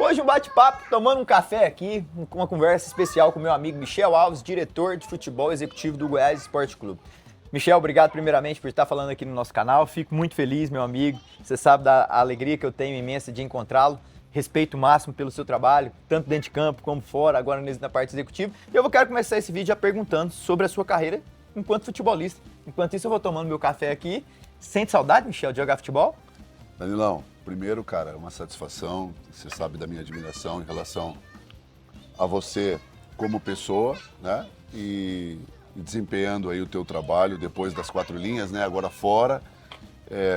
Hoje um bate-papo, tomando um café aqui, uma conversa especial com meu amigo Michel Alves, diretor de futebol executivo do Goiás Esporte Clube. Michel, obrigado primeiramente por estar falando aqui no nosso canal. Fico muito feliz, meu amigo. Você sabe da alegria que eu tenho imensa de encontrá-lo. Respeito máximo pelo seu trabalho, tanto dentro de campo como fora, agora na parte executiva. E eu quero começar esse vídeo já perguntando sobre a sua carreira enquanto futebolista. Enquanto isso, eu vou tomando meu café aqui. Sente saudade, Michel, de jogar futebol? Danilão, primeiro, cara, é uma satisfação. Você sabe da minha admiração em relação a você como pessoa, né? E desempenhando aí o teu trabalho depois das quatro linhas, né? Agora fora,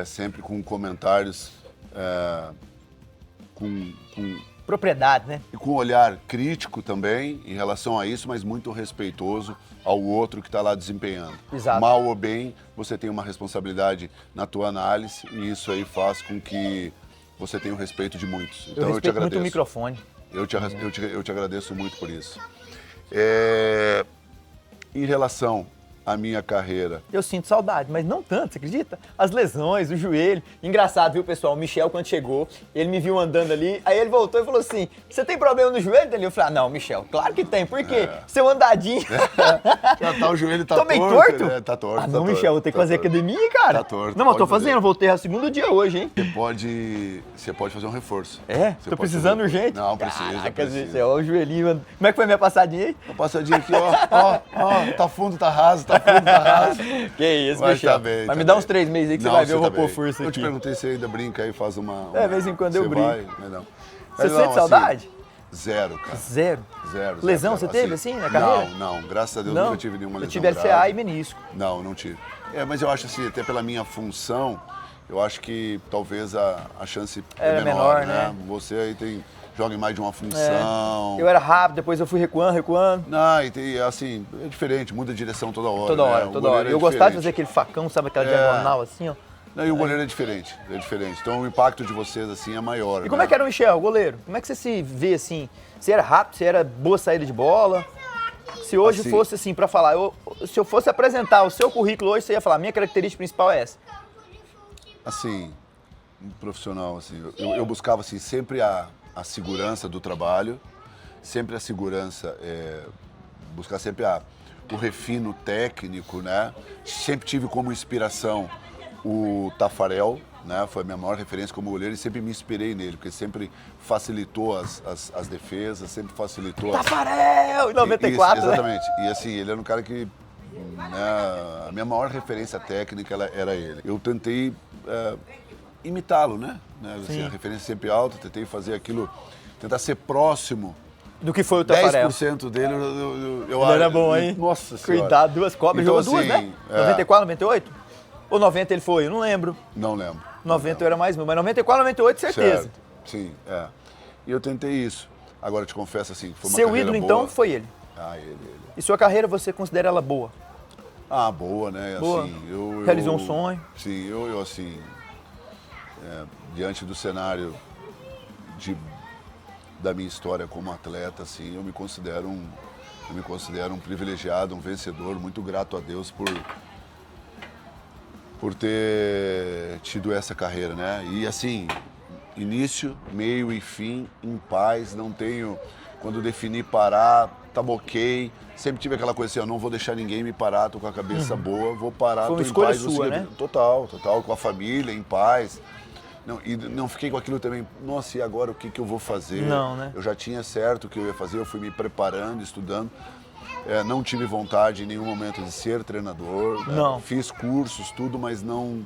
sempre com comentários com Propriedade, né? e com um olhar crítico também em relação a isso, mas muito respeitoso ao outro que está lá desempenhando. Exato. Mal ou bem, você tem uma responsabilidade na tua análise e isso aí faz com que você tenha o respeito de muitos. Então eu te respeito muito agradeço. o microfone. Eu te agradeço muito por isso. Em relação à minha carreira, Eu sinto saudade, mas não tanto, você acredita? As lesões, o joelho. Engraçado, viu, pessoal? O Michel, quando chegou, ele me viu andando ali, aí ele voltou e falou assim, você tem problema no joelho, Danilo? Eu falei, não, Michel, claro que tem. Por quê? Seu andadinho. já tá, o joelho tá Tô meio torto. torto? Tá torto. Ah, tá não, torto, Michel, vou ter que tá fazer torto. academia, cara. Tá torto, Não, mas tô pode fazendo, fazer. voltei a segundo dia hoje, hein? Você pode fazer um reforço. É? Você Tô pode precisando fazer- urgente? Não, precisa. Caraca, precisa. Michel, olha o joelhinho. Mano. Como é que foi minha passadinha aí? Uma passadinha aqui, ó, tá fundo, tá raso, tá fundo, tá raso. Que isso, Mas Michel. tá bem, Mas tá me dá bem. uns 3 meses aí que você Não, vai ver, eu vou tá pôr bem. força Eu aqui. te perguntei se ainda brinca aí, faz uma... De vez em quando eu você brinco. vai, mas não. Você Mas não, sente assim, saudade? Zero, cara. Zero. Zero. Lesão zero, você teve, assim, na carreira? Não, graças a Deus Não? nunca tive nenhuma Eu lesão tive grave. LCA e menisco. Não tive. Mas eu acho assim, até pela minha função, eu acho que talvez a chance Era é menor, menor, né? Você aí joga em mais de uma função. Eu era rápido, depois eu fui recuando. Não, assim, é diferente, muda a direção toda hora. Toda né? hora, O toda hora. goleiro é Eu gostava de diferente. fazer aquele facão, sabe, aquela diagonal assim, ó. Não, e o goleiro é diferente. Então o impacto de vocês, assim, é maior. E como é que era o Michel, o goleiro? Como é que você se vê assim? Você era rápido, você era boa saída de bola? Se hoje Assim- fosse assim, pra falar, se eu fosse apresentar o seu currículo hoje, você ia falar, minha característica principal é essa. Assim, um profissional, assim, eu buscava, assim, sempre a segurança do trabalho, sempre a segurança, buscar sempre o refino técnico, né? Sempre tive como inspiração o Tafarel, né? Foi a minha maior referência como goleiro e sempre me inspirei nele, porque sempre facilitou as defesas, sempre facilitou... Tafarel, em 94, Isso, né? exatamente. E assim, ele era um cara que... né, a minha maior referência técnica era ele. Eu tentei imitá-lo, né? Assim, a referência sempre alta, tentei fazer aquilo, tentar ser próximo. Do que foi o Tafarel. 10% dele eu Ele era bom, hein? Nossa Senhora. Cuidado, duas cobras, Então, jogou duas, assim, né? 94, 98? Ou 90 ele foi? Eu não lembro. Não lembro. 90 eu era mais meu, mas 94, 98, certeza. Certo. Sim, E eu tentei isso. Agora, eu te confesso assim, que foi uma Seu carreira ídolo, boa. então, foi ele. Ele. E sua carreira, você considera ela boa? Boa, né? Boa. Assim, Realizou um sonho. Sim, eu assim, diante do cenário da minha história como atleta, assim, eu me considero um privilegiado, um vencedor, muito grato a Deus por ter tido essa carreira, né? E assim, início, meio e fim, em paz, não tenho, quando defini parar, tava ok, sempre tive aquela coisa assim, eu não vou deixar ninguém me parar, tô com a cabeça boa, vou parar, Foi uma tô em escolha paz. vou sua, seguir- né? Total, com a família, em paz. E não fiquei com aquilo também, nossa, e agora o que eu vou fazer? Não, né? Eu já tinha certo o que eu ia fazer, eu fui me preparando, estudando. Não tive vontade em nenhum momento de ser treinador. né? Não. Fiz cursos, tudo, mas não...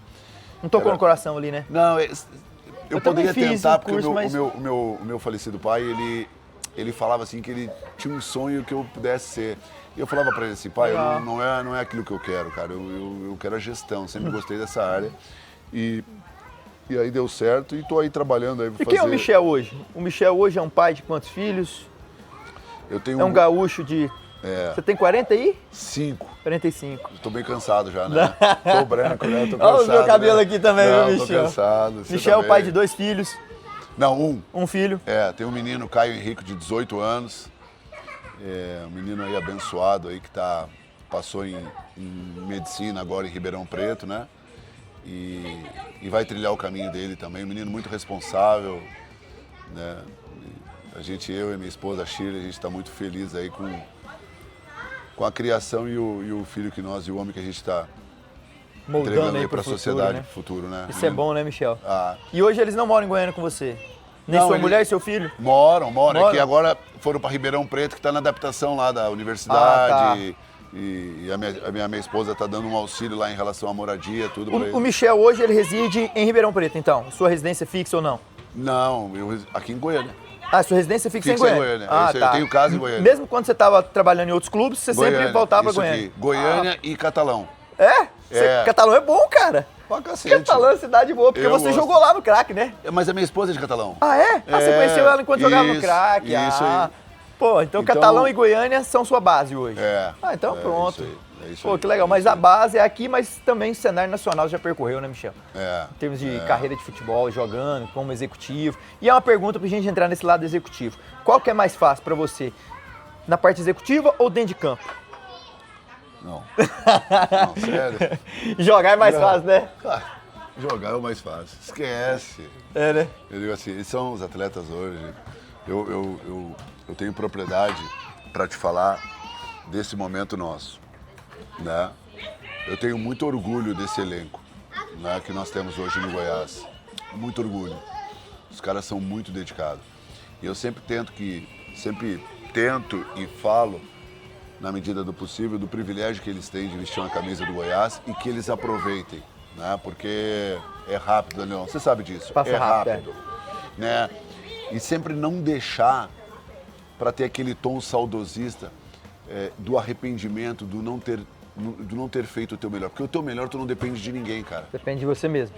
Não tocou no coração ali, né? Não, eu também poderia fiz tentar, um porque curso, mas- o meu falecido pai, ele falava assim que ele tinha um sonho que eu pudesse ser. E eu falava para ele assim, pai, Legal. não é aquilo que eu quero, cara. Eu quero a gestão, sempre gostei dessa área. E aí deu certo e tô aí trabalhando aí pra E quem é o fazer- Michel hoje? O Michel hoje é um pai de quantos filhos? Eu tenho É um gaúcho de... Você tem 40 aí? 5. 45. Tô bem cansado já, né? Tô branco, né? Tô cansado. Olha o meu cabelo né? aqui também, Não, viu, tô Michel? cansado. você Michel é o também. pai de 2 filhos, Não, um filho. tem um menino, Caio Henrique, de 18 anos. Um menino aí abençoado aí que passou em medicina agora em Ribeirão Preto, né? E vai trilhar o caminho dele também. Um menino muito responsável, né? eu e minha esposa, a Shirley, a gente está muito feliz aí com a criação e o filho que nós, e o homem que a gente está Moldando entregando aí aí para a pro sociedade, né? pro futuro, né? Isso é bom, né, Michel? Ah. E hoje eles não moram em Goiânia com você? Nem Não, sua ele- mulher e seu filho? Moram. Moram? É que agora foram para Ribeirão Preto, que está na adaptação lá da universidade. Ah, E a minha esposa está dando um auxílio lá em relação à moradia, tudo para O ele. Michel hoje ele reside em Ribeirão Preto, então? Sua residência fixa ou não? Não, aqui em Goiânia. Ah, sua residência fixa Fixa em em Goiânia? Goiânia. Ah, Isso aí, eu tenho casa em Goiânia. Mesmo quando você estava trabalhando em outros clubes, você sempre Goiânia, voltava isso a Goiânia? aqui. Goiânia e Catalão. É? É. Catalão é bom, cara. Pra cacete. Catalão é cidade boa, porque Eu você gosto. jogou lá no craque, né? Mas a minha esposa é de Catalão. Ah, é? Ah, você É, conheceu ela enquanto jogava no isso, craque. isso Ah. aí. Pô, então Catalão e Goiânia são sua base hoje. É. Ah, então É pronto. isso aí, é isso Pô, aí, que legal. é Mas isso a aí. base é aqui, mas também o cenário nacional já percorreu, né, Michel? É. Em termos de carreira de futebol, jogando como executivo. E é uma pergunta pra gente entrar nesse lado executivo. Qual que é mais fácil pra você? Na parte executiva ou dentro de campo? Não. Não, sério. Jogar é mais Não. fácil, né? Ah, jogar é o mais fácil. Esquece. É, né? Eu digo assim, eles são os atletas hoje. Eu tenho propriedade para te falar desse momento nosso, né? Eu tenho muito orgulho desse elenco, né, que nós temos hoje no Goiás. Muito orgulho. Os caras são muito dedicados. E eu sempre tento e falo, na medida do possível, do privilégio que eles têm de vestir uma camisa do Goiás e que eles aproveitem, né? Porque é rápido, Daniel. Você sabe disso. Passa é rápido, rápido, né? E sempre não deixar para ter aquele tom saudosista do arrependimento, do não ter feito o teu melhor. Porque o teu melhor tu não depende de ninguém, cara. Depende de você mesmo.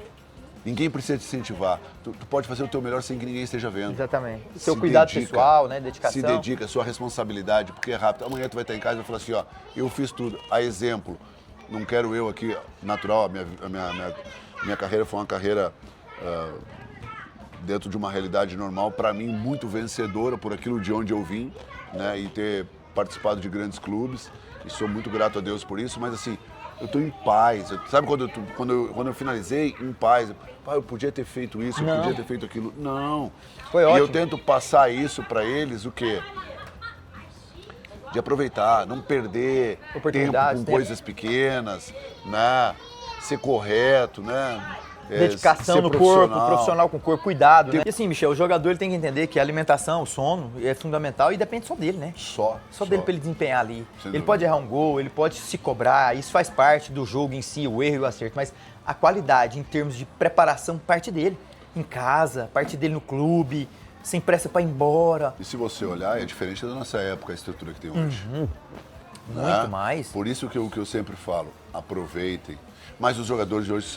Ninguém precisa te incentivar. Tu pode fazer o teu melhor sem que ninguém esteja vendo. Exatamente. Seu Se cuidado dedica, pessoal, né? Dedicação. Se dedica, sua responsabilidade, porque é rápido. Amanhã tu vai estar em casa e vai falar assim, ó, eu fiz tudo. A exemplo, não quero eu aqui, natural, a minha carreira foi uma carreira dentro de uma realidade normal, para mim, muito vencedora por aquilo de onde eu vim, né? E ter participado de grandes clubes. E sou muito grato a Deus por isso, mas assim, eu estou em paz. Sabe quando eu finalizei? Em paz. Pai, eu podia ter feito isso, eu Não. podia ter feito aquilo. Não. Foi E eu ótimo. tento passar isso para eles, o quê? De aproveitar, não perder tempo Oportunidades, com tempo. coisas pequenas, né? Ser correto, né? Dedicação ser no corpo, profissional com o corpo, cuidado, né? E assim, Michel, o jogador ele tem que entender que a alimentação, o sono é fundamental e depende só dele, né? Só Dele pra ele desempenhar ali. Sem Ele dúvida. pode errar um gol, ele pode se cobrar, isso faz parte do jogo em si, o erro e o acerto, mas a qualidade em termos de preparação parte dele. Em casa, parte dele no clube, sem pressa pra ir embora. E se você olhar, é diferente da nossa época, a estrutura que tem hoje. Muito mais. Por isso que eu sempre falo, aproveitem. Mas os jogadores de hoje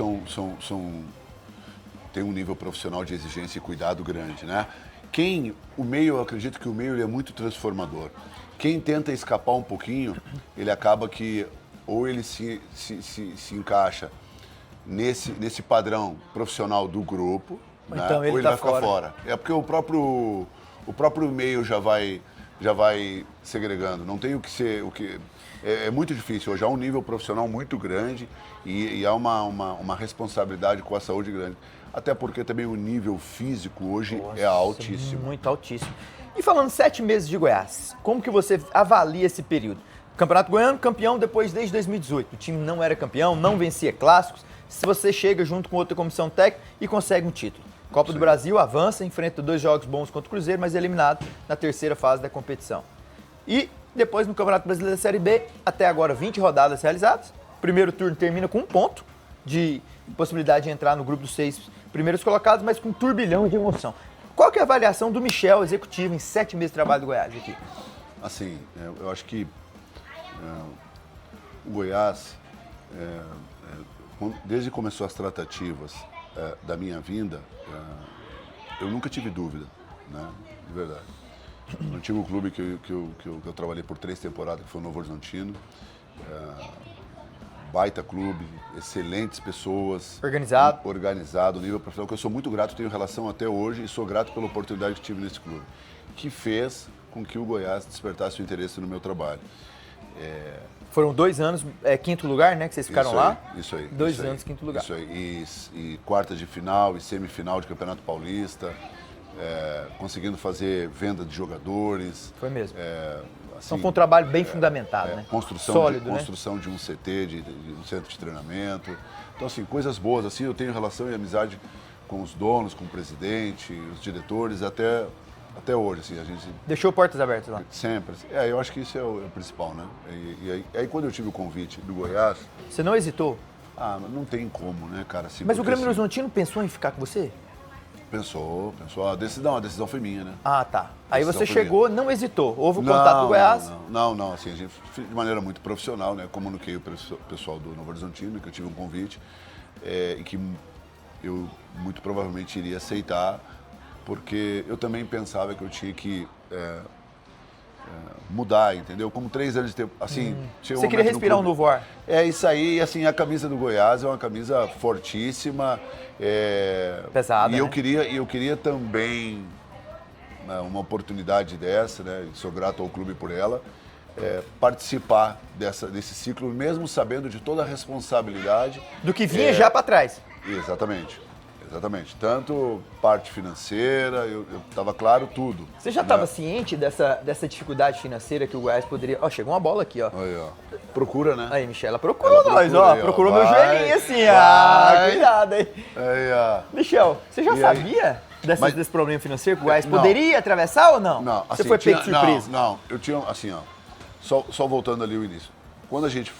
têm um nível profissional de exigência e cuidado grande, né? Eu acredito que o meio ele é muito transformador. Quem tenta escapar um pouquinho, ele acaba que ou ele se encaixa nesse padrão profissional do grupo, né? Então ele ou ele tá vai ficar fora. fora. É porque o próprio meio já vai segregando. Não tem o que ser. É muito difícil. Hoje há um nível profissional muito grande e há uma responsabilidade com a saúde grande. Até porque também o nível físico hoje é altíssimo. Muito altíssimo. E falando 7 meses de Goiás, como que você avalia esse período? Campeonato Goiano, campeão depois desde 2018. O time não era campeão, não vencia clássicos. Se você chega junto com outra comissão técnica e consegue um título. Copa do Brasil avança, enfrenta 2 jogos bons contra o Cruzeiro, mas é eliminado na terceira fase da competição. E depois no Campeonato Brasileiro da Série B, até agora 20 rodadas realizadas. Primeiro turno termina com 1 ponto de possibilidade de entrar no grupo dos 6 primeiros colocados, mas com um turbilhão de emoção. Qual que é a avaliação do Michel, executivo, em 7 meses de trabalho do Goiás aqui? Assim, eu acho que o Goiás, desde que começou as tratativas da minha vinda, eu nunca tive dúvida, né? De verdade. No antigo clube que eu trabalhei por 3 temporadas, que foi o Novo Horizontino, baita clube, excelentes pessoas. Organizado, nível profissional, que eu sou muito grato, tenho relação até hoje e sou grato pela oportunidade que tive nesse clube, que fez com que o Goiás despertasse o interesse no meu trabalho. Foram 2 anos, 5º lugar, né, que vocês ficaram Isso aí, lá? Isso aí. 2 isso aí, anos, 5º lugar. Isso aí. E quartas de final e semifinal de Campeonato Paulista. conseguindo fazer venda de jogadores. Foi mesmo. Assim, Então foi um trabalho bem fundamentado, né? Sólido, construção de um CT, de um centro de treinamento. Então, assim, coisas boas. Assim, eu tenho relação e amizade com os donos, com o presidente, os diretores, até hoje. Assim, a gente Deixou portas abertas lá. sempre. Eu acho que isso é o principal, né? E aí, quando eu tive o convite do Goiás... Você não hesitou? Mas não tem como, né, cara? Assim, Mas o porque, Grêmio assim, Horizontino pensou em ficar com você? Pensou. A decisão foi minha, né? Ah, tá. Aí Decisão você foi chegou, não hesitou. Houve o contato do Goiás? Não. Assim, a gente, de maneira muito profissional, né? Comuniquei o pessoal do Novo Horizontino, que eu tive um convite, e que eu muito provavelmente iria aceitar, porque eu também pensava que eu tinha que mudar, entendeu? Como 3 anos de tempo, assim... chega um Você queria momento no respirar um clube- novo ar? É isso aí, assim, a camisa do Goiás é uma camisa fortíssima. Pesada, E eu né? queria também, né, uma oportunidade dessa, né? Sou grato ao clube por ela, participar desse ciclo, mesmo sabendo de toda a responsabilidade. Do que vinha já pra trás. Exatamente. Tanto parte financeira, eu estava claro tudo. Você já estava ciente dessa dificuldade financeira que o Goiás poderia... Ó, chegou uma bola aqui, ó. Aí, ó. Procura, né? Aí, Michel, procurou Ela nós, procura ó. aí, ó. Procurou meu Vai, joelhinho assim, vai. cuidado aí. Aí, ó. Michel, você já E sabia Mas- desse problema financeiro que o Goiás Não. poderia atravessar ou não? Não, Você assim, foi pego de surpresa? Não, eu tinha, assim, ó, só voltando ali o início. Quando a gente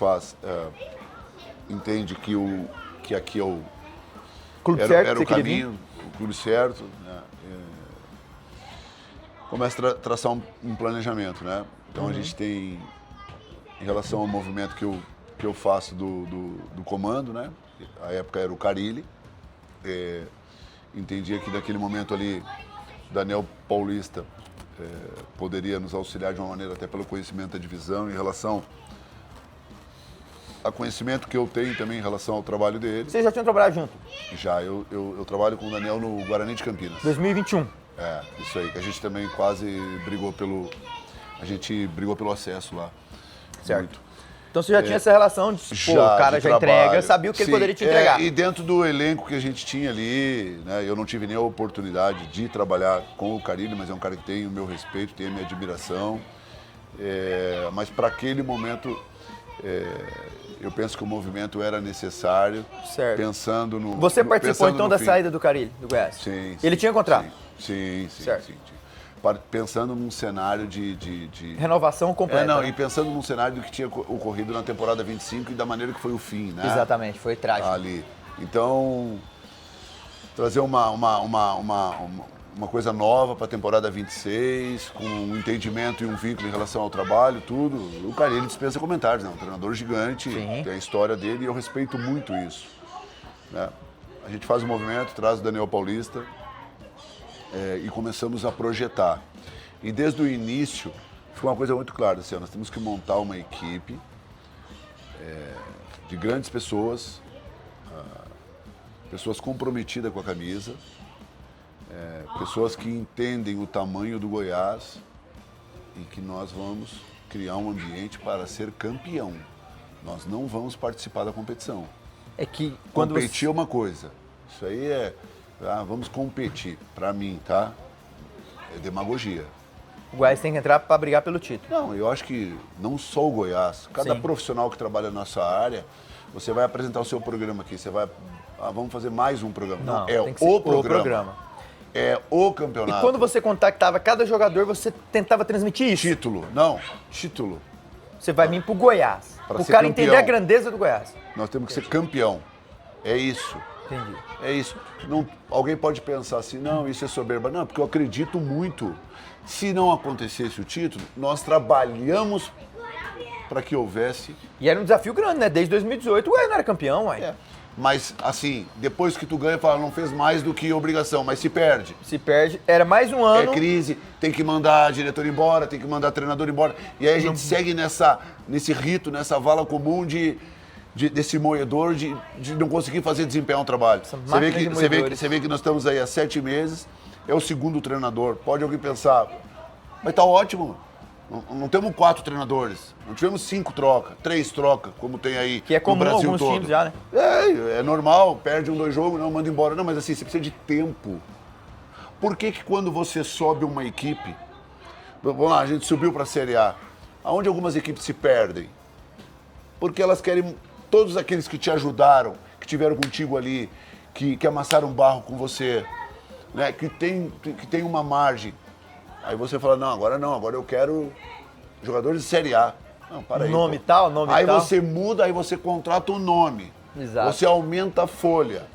entende que aqui é o Clube era, certo, era você o queria vir? caminho, o clube certo, né? Começa a traçar um planejamento, né? Então a gente tem, em relação ao movimento que eu faço do comando, né? A época era o Carille, entendia que naquele momento ali, Daniel Paulista poderia nos auxiliar de uma maneira, até pelo conhecimento da divisão, em relação a conhecimento que eu tenho também em relação ao trabalho dele. Vocês já tinham trabalhado junto? Já, eu trabalho com o Daniel no Guarani de Campinas. 2021. Isso aí, que a gente também quase brigou pelo acesso lá. Certo. Muito. Então você já tinha essa relação de, pô, o cara de já entrega, trabalho. sabia o que ele Sim, poderia te entregar. E dentro do elenco que a gente tinha ali, né, eu não tive nem a oportunidade de trabalhar com o Carille, mas é um cara que tem o meu respeito, tem a minha admiração. Mas para aquele momento, eu penso que o movimento era necessário. Certo. Pensando no... Você participou pensando então no da fim. saída do Carille, do Goiás? Sim. Ele tinha contrato? Sim. Certo. Pensando num cenário de... Renovação completa. E pensando num cenário do que tinha ocorrido na temporada 25 e da maneira que foi o fim, né? Exatamente, foi trágico. Ali. Então, trazer uma coisa nova para a temporada 26, com um entendimento e um vínculo em relação ao trabalho, tudo. O Carille dispensa comentários, né? Um treinador gigante, Sim. tem a história dele e eu respeito muito isso, né? A gente faz o movimento, traz o Daniel Paulista e começamos a projetar. E desde o início, foi uma coisa muito clara, assim, ó, nós temos que montar uma equipe de grandes pessoas, pessoas comprometidas com a camisa, pessoas que entendem o tamanho do Goiás e que nós vamos criar um ambiente para ser campeão. Nós não vamos participar da competição. É que quando Competir é uma coisa. Isso aí vamos competir. Para mim, tá? É demagogia. o Goiás tem que entrar para brigar pelo título. Não, eu acho que não só o Goiás, cada Sim. profissional que trabalha na nossa área, você vai apresentar o seu programa aqui, você vai, vamos fazer mais um programa. Não, tem que ser o programa. É o E campeonato. quando você contactava cada jogador, você tentava transmitir isso. Título. Você vai vir pro Goiás. Pra O ser cara campeão. entender a grandeza do Goiás. Nós temos que ser campeão. É isso. Entendi. É isso. Não, alguém pode pensar assim, não, isso é soberba. Não, porque eu acredito muito. Se não acontecesse o título, nós trabalhamos para que houvesse. E era um desafio grande, né? Desde 2018 o Goiás não era campeão, ué. Mas, assim, depois que tu ganha, fala, não fez mais do que obrigação, mas se perde. Se perde, era mais um ano. É crise, tem que mandar diretor embora, tem que mandar treinador embora. E aí a gente segue nesse rito, nessa vala comum desse moedor de não conseguir desempenhar um trabalho. Você vê que nós estamos aí há 7 meses, é o segundo treinador. Pode alguém pensar, mas tá ótimo. Não temos 4 treinadores, não tivemos 5 trocas, 3 trocas, como tem aí Que é comum no Brasil alguns todo. times já, né? É normal, perde 1, 2 jogos, não, manda embora. Não, mas assim, você precisa de tempo. Por que quando você sobe uma equipe, vamos lá, a gente subiu para a Série A, aonde algumas equipes se perdem? Porque elas querem, todos aqueles que te ajudaram, que tiveram contigo ali, que amassaram barro com você, né, que tem uma margem. Aí você fala, não, agora eu quero jogadores de Série A. Não, para aí. Nome pô. tal, nome aí tal. Aí você muda, aí você contrata um nome. Exato. Você aumenta a folha,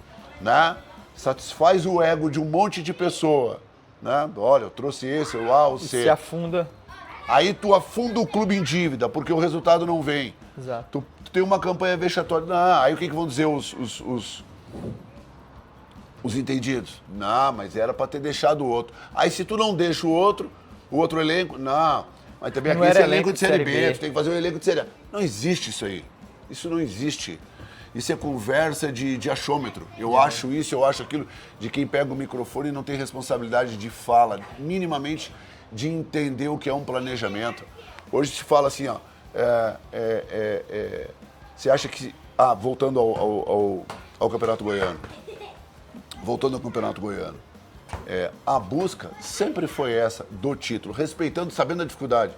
né? Satisfaz o ego de um monte de pessoa, né? Olha, eu trouxe esse, o A, o C. Se afunda. Aí tu afunda o clube em dívida, porque o resultado não vem. Exato. Tu tem uma campanha vexatória. Não, aí o que vão dizer os entendidos? Não, mas era para ter deixado o outro. Aí se tu não deixa o outro elenco, não, mas também aqui esse elenco de Série B, tu tem que fazer um elenco de Série A. Não existe isso aí. Isso não existe. Isso é conversa de achômetro. Eu acho isso, eu acho aquilo, de quem pega o microfone e não tem responsabilidade de fala, minimamente de entender o que é um planejamento. Hoje se fala assim, ó, você acha que... voltando ao Campeonato Goiano. Voltando ao Campeonato Goiano. A busca sempre foi essa, do título, respeitando, sabendo a dificuldade.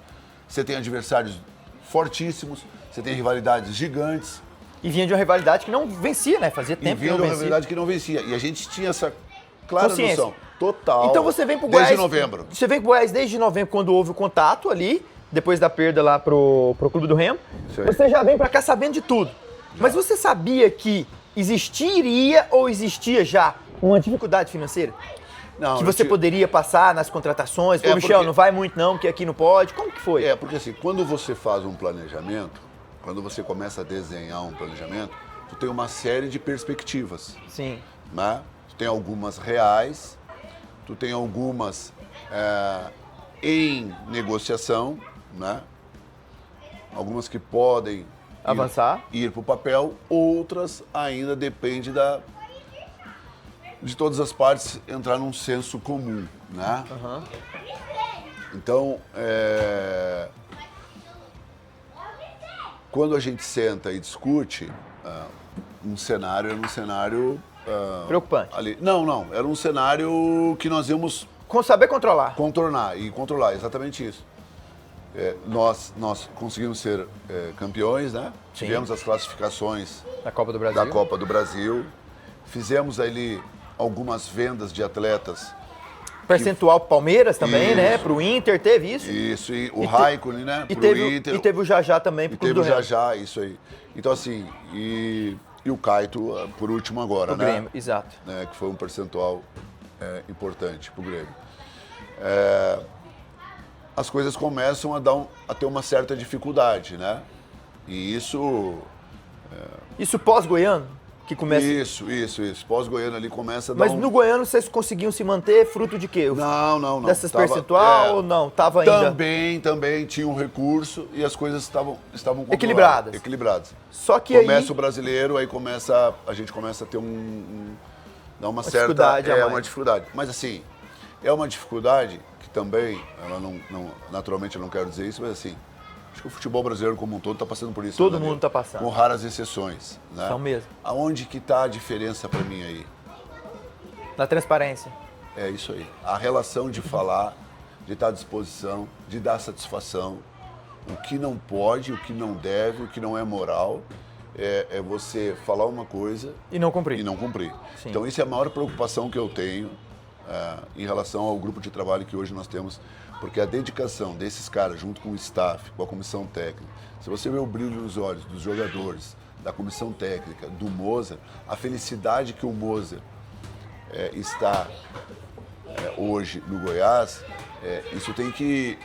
Você tem adversários fortíssimos, você tem rivalidades gigantes. E vinha de uma rivalidade que não vencia, né? Fazia tempo que não vencia. E vinha de uma rivalidade que não vencia. E a gente tinha essa clara noção. Total. Então você vem pro Goiás... Desde novembro. Você vem pro Goiás desde novembro, quando houve o contato ali, depois da perda lá pro Clube do Remo. Você já vem pra cá sabendo de tudo. Mas você sabia que existiria ou existia já uma dificuldade financeira? Não, que você poderia passar nas contratações? Pô, Michel, não vai muito não, porque aqui não pode. Como que foi? Porque assim, quando você faz um planejamento, quando você começa a desenhar um planejamento, tu tem uma série de perspectivas. Sim. Né? Tu tem algumas reais, tu tem algumas em negociação, né? Algumas que podem avançar, ir para o papel, outras ainda depende de todas as partes entrar num senso comum, né? Uhum. Então, quando a gente senta e discute, um cenário era um cenário... preocupante. Ali. Não, era um cenário que nós íamos... saber controlar. Controlar, exatamente isso. Nós conseguimos ser campeões, né? Sim. Tivemos as classificações da Copa do Brasil. Fizemos ali algumas vendas de atletas. Percentual pro Palmeiras também, isso, né? Pro Inter, teve isso? Isso, e o Raikkonen, né? Pro Inter. E teve o Jajá também pro Clube do Remo. Teve o Jajá, isso aí. Então, assim, e o Kaito, por último agora, né? O Grêmio, exato. Né? Que foi um percentual importante pro Grêmio. As coisas começam a ter uma certa dificuldade, né? E isso... Isso pós-Goiano? Que começa... Isso. Pós-Goiano ali começa a dar Mas no Goiano vocês conseguiam se manter fruto de quê? Não. Dessas percentual ou não? Tava ainda... Também tinha um recurso e as coisas estavam equilibradas. Só que começa o brasileiro, aí a gente começa a ter dá uma certa... uma dificuldade. Mas assim, é uma dificuldade que também, ela não, naturalmente eu não quero dizer isso, mas assim, acho que o futebol brasileiro como um todo está passando por isso. Todo mundo está passando. Com raras exceções. Né? São mesmo. Aonde que está a diferença para mim aí? Na transparência. É isso aí. A relação de falar, de estar à disposição, de dar satisfação. O que não pode, o que não deve, o que não é moral, é você falar uma coisa... E não cumprir. Sim. Então, isso é a maior preocupação que eu tenho em relação ao grupo de trabalho que hoje nós temos. Porque a dedicação desses caras, junto com o staff, com a comissão técnica, se você vê o brilho nos olhos dos jogadores, da comissão técnica, do Moser, a felicidade que o Moser está hoje no Goiás, isso tem que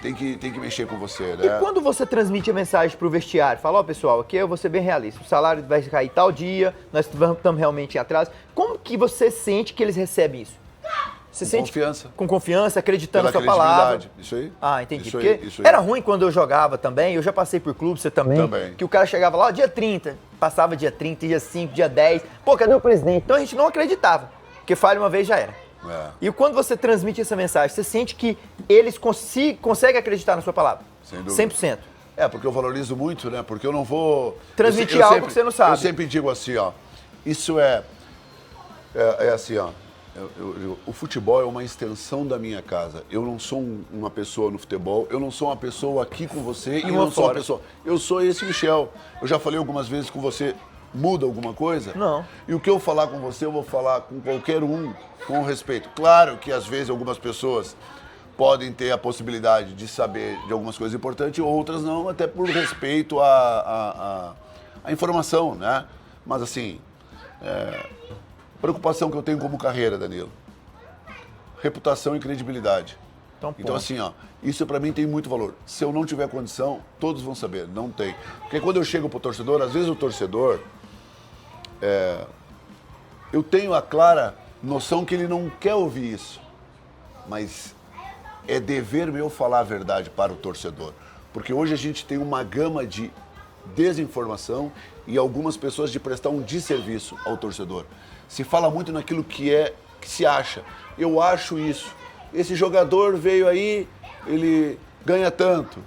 mexer com você, né? E quando você transmite a mensagem para o vestiário, fala, pessoal, aqui eu vou ser bem realista, o salário vai cair tal dia, nós estamos realmente em atraso, como que você sente que eles recebem isso? Você sente confiança. Com confiança, acreditando na sua palavra. Isso aí. Entendi. Isso Porque aí. Era ruim quando eu jogava também, eu já passei por clube, você também. Que o cara chegava lá, dia 30, passava dia 30, dia 5, dia 10. Pô, cadê o presidente? Então a gente não acreditava, porque falha uma vez já era. E quando você transmite essa mensagem, você sente que eles conseguem acreditar na sua palavra? Sem dúvida. 100%. Porque eu valorizo muito, né? Porque eu não vou... Transmitir algo que você não sabe. Eu sempre digo assim, ó, isso assim, ó, O futebol é uma extensão da minha casa. Eu não sou uma pessoa no futebol, eu não sou uma pessoa aqui com você e eu não sou uma pessoa. Eu sou esse Michel. Eu já falei algumas vezes com você, muda alguma coisa? Não. E o que eu falar com você, eu vou falar com qualquer um, com respeito. Claro que às vezes algumas pessoas podem ter a possibilidade de saber de algumas coisas importantes, outras não, até por respeito à informação, né? Mas assim, preocupação que eu tenho como carreira, Danilo. Reputação e credibilidade. Então assim, ó, isso pra mim tem muito valor. Se eu não tiver condição, todos vão saber, não tem. Porque quando eu chego pro torcedor, às vezes o torcedor, eu tenho a clara noção que ele não quer ouvir isso. Mas é dever meu falar a verdade para o torcedor. Porque hoje a gente tem uma gama de desinformação e algumas pessoas de prestar um desserviço ao torcedor. Se fala muito naquilo que se acha. Eu acho isso. Esse jogador veio aí, ele ganha tanto.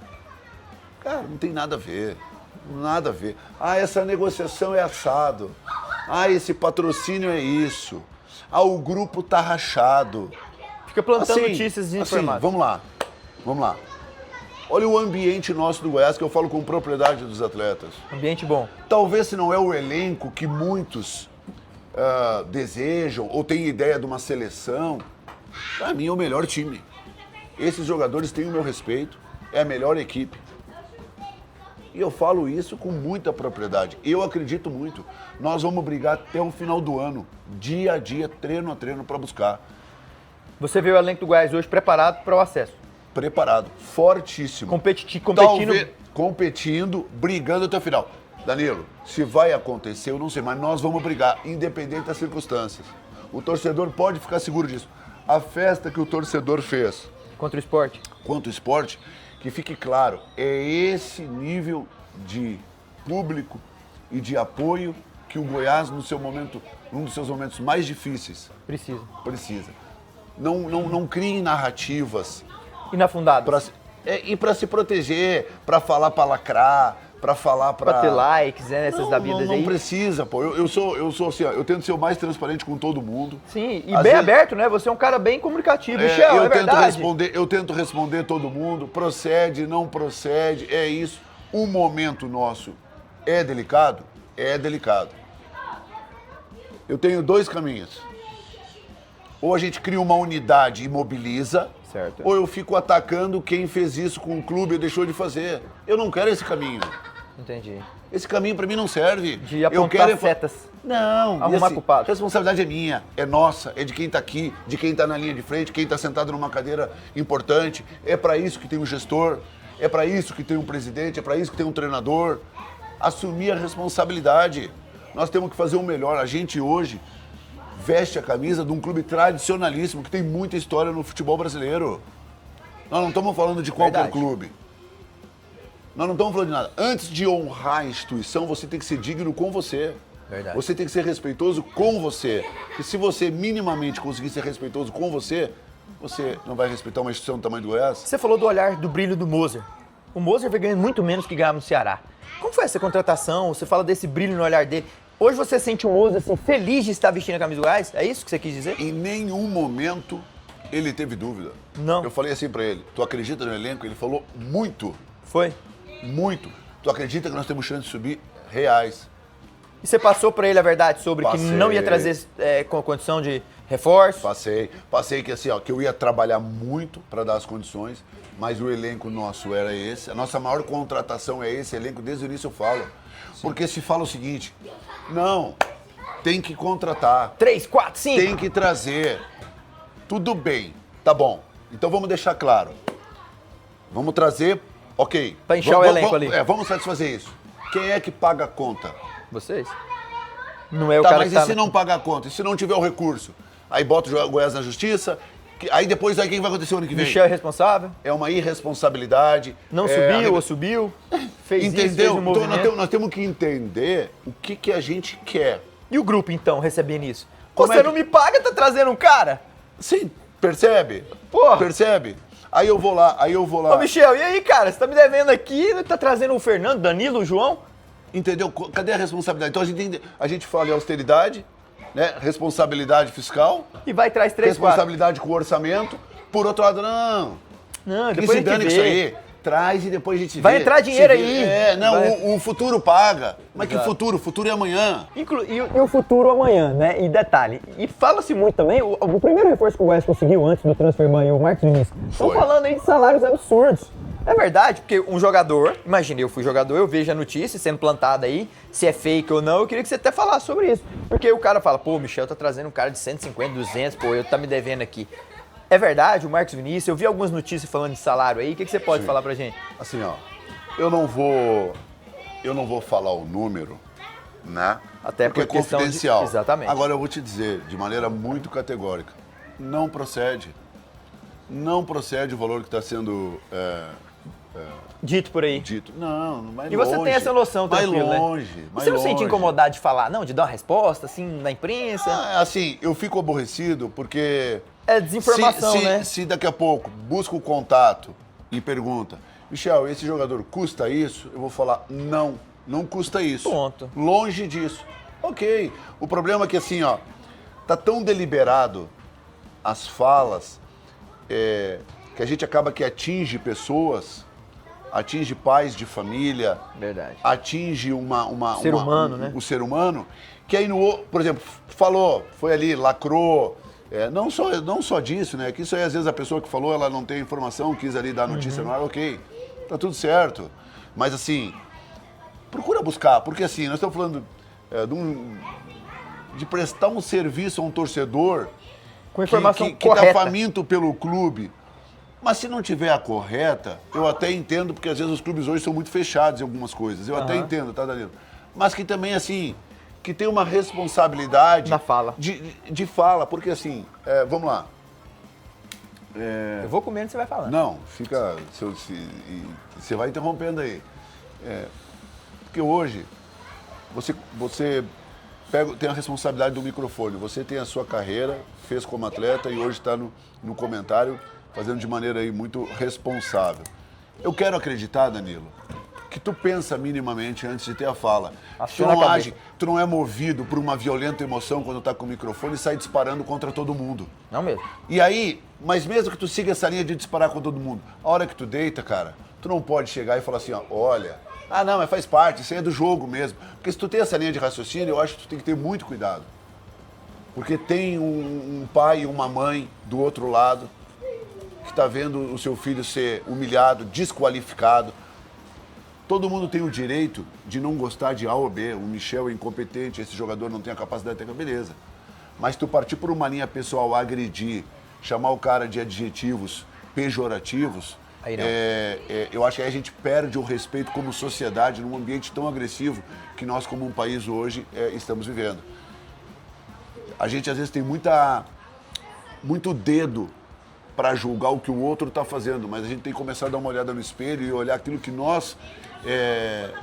Cara, não tem nada a ver. Nada a ver. Ah, essa negociação é assado. Ah, esse patrocínio é isso. Ah, o grupo tá rachado. Fica plantando notícias desinformadas. Vamos lá. Olha o ambiente nosso do Goiás, que eu falo com propriedade dos atletas. Ambiente bom. Talvez se não é o elenco que muitos desejam ou têm ideia de uma seleção, para mim é o melhor time. Esses jogadores têm o meu respeito, é a melhor equipe. E eu falo isso com muita propriedade. Eu acredito muito. Nós vamos brigar até o final do ano, dia a dia, treino a treino, para buscar. Você vê o elenco do Goiás hoje preparado para o acesso? Preparado, fortíssimo. Competindo, brigando até o final. Danilo, se vai acontecer, eu não sei, mas nós vamos brigar, independente das circunstâncias. O torcedor pode ficar seguro disso. A festa que o torcedor fez contra o esporte, que fique claro, é esse nível de público e de apoio que o Goiás, no seu momento, num dos seus momentos mais difíceis, precisa. Não criem narrativas inafundadas. E para se proteger, para falar para lacrar, para falar para ter likes, essas da vida aí. Não precisa, pô. Eu sou assim, ó, eu tento ser o mais transparente com todo mundo. Sim, e bem aberto, né? Você é um cara bem comunicativo. Michel, é verdade. Eu tento responder todo mundo, procede, não procede, é isso. O momento nosso é delicado? É delicado. Eu tenho dois caminhos. Ou a gente cria uma unidade e mobiliza, certo, ou eu fico atacando quem fez isso com o clube e deixou de fazer. Eu não quero esse caminho. Entendi. Esse caminho pra mim não serve. De apontar setas. Não. Arrumar culpado. A responsabilidade é minha, é nossa, é de quem tá aqui, de quem tá na linha de frente, quem tá sentado numa cadeira importante. É pra isso que tem um gestor, é pra isso que tem um presidente, é pra isso que tem um treinador. Assumir a responsabilidade. Nós temos que fazer o melhor. A gente hoje veste a camisa de um clube tradicionalíssimo que tem muita história no futebol brasileiro. Nós não estamos falando de qualquer clube. Nós não estamos falando de nada. Antes de honrar a instituição, você tem que ser digno com você. Verdade. Você tem que ser respeitoso com você. E se você minimamente conseguir ser respeitoso com você, você não vai respeitar uma instituição do tamanho do Goiás? Você falou do olhar, do brilho do Moser. O Moser vai ganhando muito menos que ganhava no Ceará. Como foi essa contratação? Você fala desse brilho no olhar dele. Hoje você sente um Moser assim, feliz de estar vestindo a camisa do Goiás? É isso que você quis dizer? Em nenhum momento ele teve dúvida. Não. Eu falei assim pra ele, tu acredita no elenco? Ele falou muito. Foi? Muito. Tu acredita que nós temos chance de subir? Reais. E você passou pra ele a verdade sobre que não ia trazer com a condição de reforço? Passei que assim, ó, que eu ia trabalhar muito para dar as condições, mas o elenco nosso era esse. A nossa maior contratação é esse elenco, desde o início eu falo. Sim. Porque se fala o seguinte, não, tem que contratar. 3, 4, 5. Tem que trazer. Tudo bem, tá bom. Então vamos deixar claro. Vamos trazer, ok. Pra inchar o elenco ali. Vamos satisfazer isso. Quem é que paga a conta? Vocês. Não é o cara mas que tá... e se não pagar a conta? E se não tiver o recurso? Aí bota o Goiás na justiça, aí depois aí quem vai acontecer o ano que vem? Michel é responsável? É uma irresponsabilidade. Não subiu ou subiu? Fez entendeu? Isso, fez um então nós temos que entender o que a gente quer. E o grupo, então, recebendo isso? Você não me paga, tá trazendo um cara? Sim, percebe? Porra. Percebe? Aí eu vou lá. Ô, Michel, e aí, cara? Você tá me devendo aqui, tá trazendo o Fernando, Danilo, o João? Entendeu? Cadê a responsabilidade? Então a gente fala em austeridade, né? Responsabilidade fiscal, E vai traz 3, 4. responsabilidade com o orçamento. Por outro lado, Não, que depois se a gente dane vê. isso aí. Traz e depois a gente Vai vê. entrar dinheiro Se vê. aí. É, não, Vai. o futuro paga. Mas que Exato. futuro? O futuro é amanhã. E o futuro amanhã, né? E detalhe, e fala-se muito também, o primeiro reforço que o Goiás conseguiu antes do transfer e o Marcos Vinícius, estão Foi. falando aí de salários absurdos. É verdade, porque um jogador, imagina, eu fui jogador, eu vejo a notícia sendo plantada aí, se é fake ou não, eu queria que você até falasse sobre isso. Porque o cara fala, pô, o Michel tá trazendo um cara de 150, 200, pô, eu tá me devendo aqui. É verdade, o Marcos Vinícius, eu vi algumas notícias falando de salário aí, o que você pode Sim. falar pra gente? Assim, ó, eu não vou falar o número, né? Até porque é por questão de- confidencial. exatamente. Agora eu vou te dizer, de maneira muito categórica, não procede. Não procede o valor que está sendo Dito por aí. dito. Não, vai longe. E você tem essa noção vai tranquilo, né? longe, vai Você não se sente longe. incomodado de falar, não, de dar uma resposta, assim, na imprensa? Assim, eu fico aborrecido porque... É desinformação, né? Se daqui a pouco busca o contato e pergunta, Michel, esse jogador custa isso? Eu vou falar, não custa isso. Ponto. Longe disso. Ok. O problema é que assim, ó, tá tão deliberado as falas que a gente acaba que atinge pessoas, atinge pais de família, Verdade. atinge Ser humano, né? o ser humano, que aí, por exemplo, falou, foi ali, lacrou, não só disso, né? Que isso aí, às vezes, a pessoa que falou, ela não tem informação, quis ali dar notícia no ar, ok, tá tudo certo. Mas, assim, procura buscar, porque, assim, nós estamos falando de prestar um serviço a um torcedor Com informação que tá correta. faminto pelo clube. Mas se não tiver a correta, eu até entendo, porque às vezes os clubes hoje são muito fechados em algumas coisas. Eu até entendo, tá, Danilo? Mas que também, assim, que tem uma responsabilidade... Na fala. De fala, porque assim, vamos lá. Eu vou comendo, você vai falando. Não, fica... Você vai interrompendo aí. Porque hoje, você tem a responsabilidade do microfone. Você tem a sua carreira, fez como atleta e hoje está no comentário fazendo de maneira aí muito responsável. Eu quero acreditar, Danilo, que tu pensa minimamente antes de ter a fala. Aciona a cabeça. Tu não é movido por uma violenta emoção quando tá com o microfone e sai disparando contra todo mundo. Não mesmo. E aí, mas mesmo que tu siga essa linha de disparar com todo mundo, a hora que tu deita, cara, tu não pode chegar e falar assim, ó, olha, não, mas faz parte, isso aí é do jogo mesmo. Porque se tu tem essa linha de raciocínio, eu acho que tu tem que ter muito cuidado. Porque tem um pai e uma mãe do outro lado que está vendo o seu filho ser humilhado, desqualificado. Todo mundo tem o direito de não gostar de A ou B. O Michel é incompetente, esse jogador não tem a capacidade de ter, beleza. Mas tu partir por uma linha pessoal, agredir, chamar o cara de adjetivos pejorativos, Aí não. eu acho que aí a gente perde o respeito como sociedade num ambiente tão agressivo que nós, como um país hoje, estamos vivendo. A gente, às vezes, tem muito dedo para julgar o que o outro está fazendo, mas a gente tem que começar a dar uma olhada no espelho e olhar aquilo que nós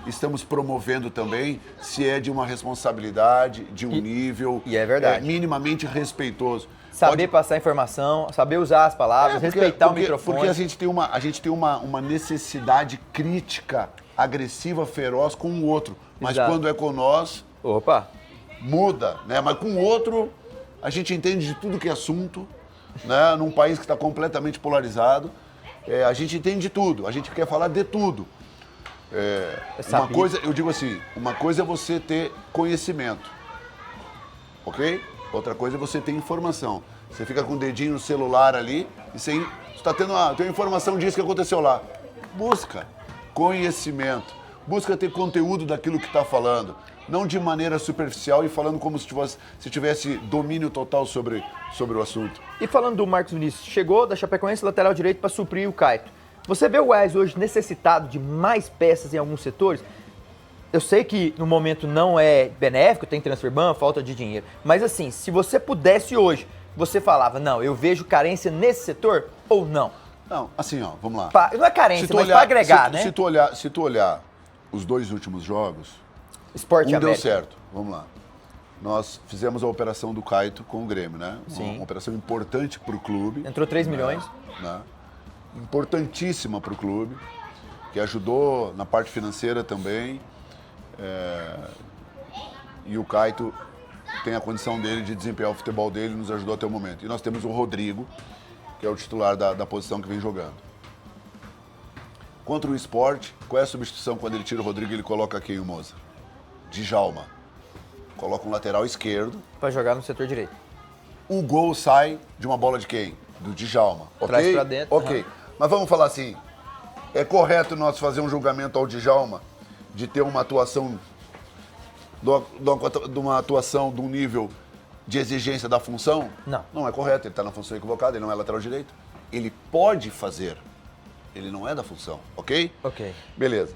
estamos promovendo também, se é de uma responsabilidade, de um nível e é verdade. Minimamente respeitoso. Saber passar informação, saber usar as palavras, respeitar o microfone. Porque a gente tem uma necessidade crítica, agressiva, feroz com o outro. Mas Exato. quando é com nós, Opa, muda, né? Mas com o outro, a gente entende de tudo que é assunto, né? Num país que está completamente polarizado, a gente entende de tudo, a gente quer falar de tudo. Uma coisa, eu digo assim, uma coisa é você ter conhecimento, ok? Outra coisa é você ter informação. Você fica com o dedinho no celular ali e você está tendo uma informação disso que aconteceu lá. Busca conhecimento, busca ter conteúdo daquilo que está falando. Não de maneira superficial e falando como se tivesse domínio total sobre o assunto. e falando do Marcos Vinícius, chegou da Chapecoense lateral direito para suprir o Caito. Você vê o Goiás hoje necessitado de mais peças em alguns setores? Eu sei que no momento não é benéfico, tem transfer ban, falta de dinheiro. Mas assim, se você pudesse hoje, você falava, não, eu vejo carência nesse setor ou não? Não, assim, ó, vamos lá. Não é carência, mas para agregar, né? Se tu olhar os dois últimos jogos, Esporte deu América. certo. Vamos lá. Nós fizemos a operação do Caito com o Grêmio, né? Sim. Uma operação importante para o clube. Entrou 3 milhões. Né? Importantíssima para o clube, que ajudou na parte financeira também. E o Caito tem a condição dele de desempenhar o futebol dele, nos ajudou até o momento. E nós temos o Rodrigo, que é o titular da posição que vem jogando. Contra o Sport, qual é a substituição quando ele tira o Rodrigo e ele coloca quem, o Moza? Djalma. Coloca um lateral esquerdo. Pra jogar no setor direito. O gol sai de uma bola de quem? Do Djalma. Traz Ok? pra dentro. Ok. Mas vamos falar assim, é correto nós fazer um julgamento ao Djalma de ter uma atuação, de uma atuação de um nível de exigência da função? Não. Não é correto, ele está na função equivocada, ele não é lateral direito. Ele pode fazer, ele não é da função, ok? Ok. Beleza.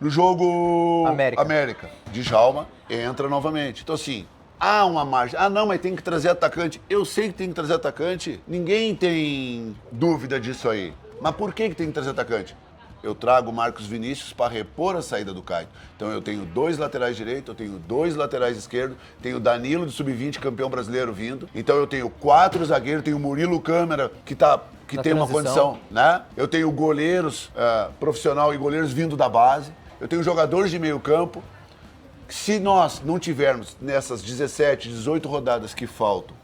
No jogo América. Djalma entra novamente. Então assim, há uma margem. Ah não, mas tem que trazer atacante. Eu sei que tem que trazer atacante, ninguém tem dúvida disso aí. Mas por que tem que trazer atacante? Eu trago o Marcos Vinícius para repor a saída do Caio. Então eu tenho 2 laterais direitos, eu tenho 2 laterais esquerdos, tenho o Danilo de sub-20, campeão brasileiro, vindo. Então eu tenho 4 zagueiros, tenho o Murilo Câmara, que tem uma condição, né? Eu tenho goleiros profissional e goleiros vindo da base. Eu tenho jogadores de meio campo. Se nós não tivermos nessas 17, 18 rodadas que faltam,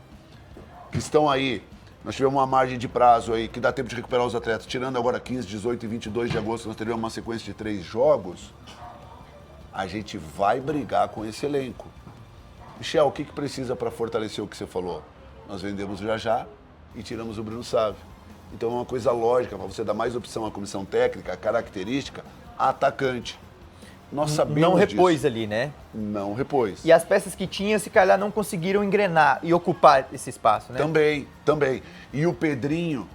que estão aí, nós tivemos uma margem de prazo aí que dá tempo de recuperar os atletas, tirando agora 15, 18 e 22 de agosto, nós teríamos uma sequência de 3 jogos, a gente vai brigar com esse elenco. Michel, o que precisa para fortalecer o que você falou? Nós vendemos o Jajá e tiramos o Bruno Sávio. Então é uma coisa lógica, para você dar mais opção à comissão técnica, a característica, atacante. Nós sabemos Não repôs disso. ali, né? Não repôs. E as peças que tinha, se calhar, não conseguiram engrenar e ocupar esse espaço, né? Também. E o Pedrinho,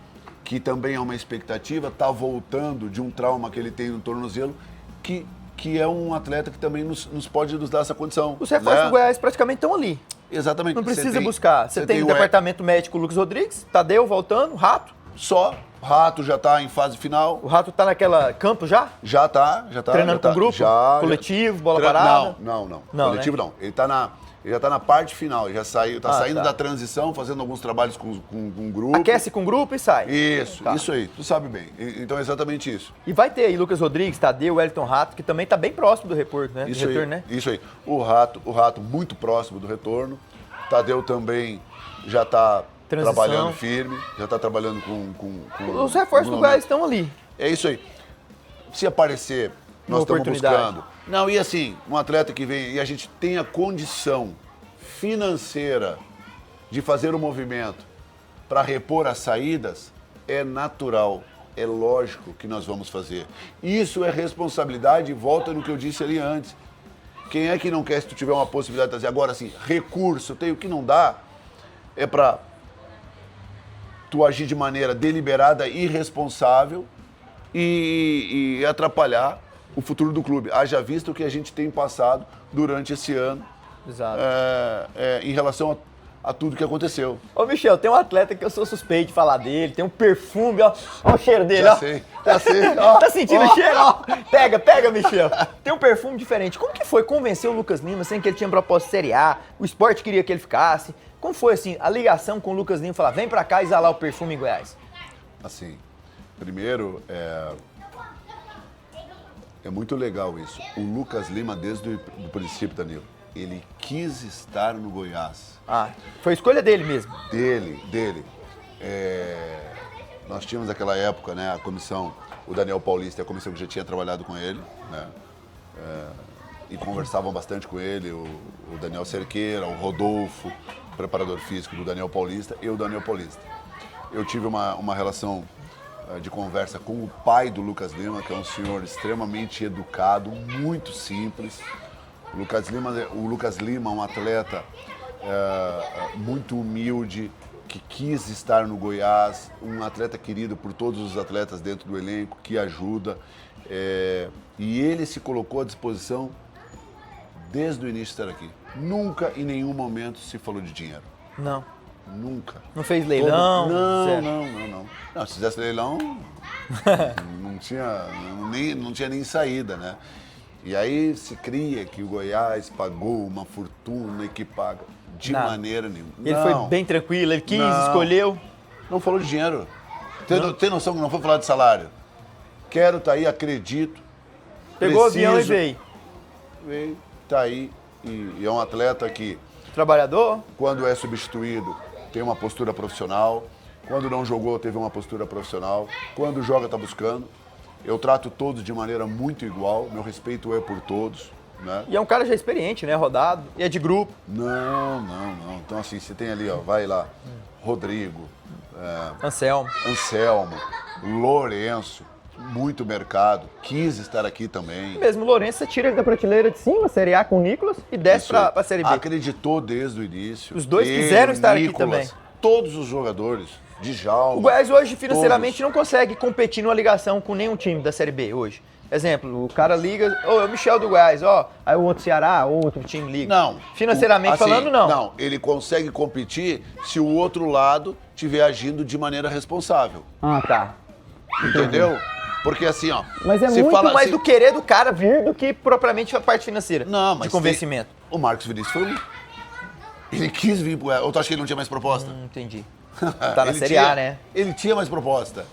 que também é uma expectativa, está voltando de um trauma que ele tem no tornozelo, que é um atleta que também nos pode nos dar essa condição. Os reforços do Goiás praticamente estão ali. Exatamente. Não precisa buscar. Você tem o departamento médico Lucas Rodrigues, Tadeu voltando, Rato. Só. Rato já está em fase final. O Rato está naquela campo já? Já tá. Treinando com grupo? Coletivo, bola parada? Não. Coletivo né? Não. Ele já está na parte final, ele já saiu, saindo da transição, fazendo alguns trabalhos com grupo. Aquece com grupo e sai. Isso aí, tu sabe bem. Então é exatamente isso. E vai ter aí Lucas Rodrigues, Tadeu, Wellington Rato, que também está bem próximo do retorno, né? Isso aí. O Rato muito próximo do retorno. Tadeu também já está trabalhando firme, já está trabalhando com os reforços do Goiás estão ali. É isso aí. Se aparecer, nós estamos buscando. Não, e assim, um atleta que vem e a gente tem a condição financeira de fazer o movimento para repor as saídas, é natural, é lógico que nós vamos fazer. Isso é responsabilidade, e volta no que eu disse ali antes. Quem é que não quer, se tu tiver uma possibilidade de trazer? Agora, assim, recurso, o que não dá é para tu agir de maneira deliberada e irresponsável e atrapalhar o futuro do clube. Haja visto o que a gente tem passado durante esse ano. Exato. Em relação a tudo que aconteceu. Ô, Michel, tem um atleta que eu sou suspeito de falar dele, tem um perfume, ó o cheiro dele, já sei. Ó. Tá sentindo o cheiro? Ó. Pega, Michel. Tem um perfume diferente. Como que foi convencer o Lucas Lima, sem que ele tinha proposta de Série A, o esporte queria que ele ficasse? Como foi, assim, a ligação com o Lucas Lima, falar, vem pra cá e exalar o perfume em Goiás? Assim, primeiro, é muito legal isso. O Lucas Lima, desde o princípio, Danilo, ele quis estar no Goiás. Foi escolha dele mesmo? Dele. Nós tínhamos naquela época, né, a comissão, o Daniel Paulista, a comissão que já tinha trabalhado com ele, né, e conversavam bastante com ele, o Daniel Cerqueira, o Rodolfo, o preparador físico do Daniel Paulista, e o Daniel Paulista. Eu tive uma relação de conversa com o pai do Lucas Lima, que é um senhor extremamente educado, muito simples. O Lucas Lima é um atleta muito humilde, que quis estar no Goiás, um atleta querido por todos os atletas dentro do elenco, que ajuda. E ele se colocou à disposição desde o início de estar aqui. Nunca, em nenhum momento, se falou de dinheiro. Não. Nunca. Não fez leilão? Não, se fizesse leilão, não tinha nem saída, né? E aí se cria que o Goiás pagou uma fortuna e que paga. De maneira nenhuma. Ele foi bem tranquilo, ele quis, escolheu. Não falou de dinheiro. Tem noção que não foi falar de salário? Quero, tá aí, acredito. Pegou o avião e veio. Veio, tá aí, e é um atleta que, Trabalhador? quando é substituído, tem uma postura profissional. Quando não jogou, teve uma postura profissional. Quando joga, está buscando. Eu trato todos de maneira muito igual. Meu respeito é por todos, né? E é um cara já experiente, né? Rodado. E é de grupo. Não. Então, assim, você tem ali, ó, vai lá, Rodrigo, Anselmo. Anselmo, Lourenço, muito mercado, quis estar aqui também. Mesmo o Lourenço, você tira ele da prateleira de cima, Série A com o Nicolas, e desce Isso aí. pra Série B. Acreditou desde o início. Os dois quiseram estar aqui também. Todos os jogadores, Djalma. O Goiás hoje, financeiramente, todos. não consegue competir numa ligação com nenhum time da Série B hoje. Exemplo, o cara liga, é o Michel do Goiás, aí o outro Ceará, outro time liga. Não. Financeiramente falando, não. Não, ele consegue competir se o outro lado estiver agindo de maneira responsável. Ah, tá. Entendeu? Porque assim, ó. Mas é se muito fala, mais se- do querer do cara vir do que propriamente a parte financeira. Não, mas de convencimento. O Marcos Vinícius foi um. Ele quis vir pro Goiás. Ou tu acha que ele não tinha mais proposta? Entendi. Tá na Ele Série tinha- A, né? Ele tinha mais proposta.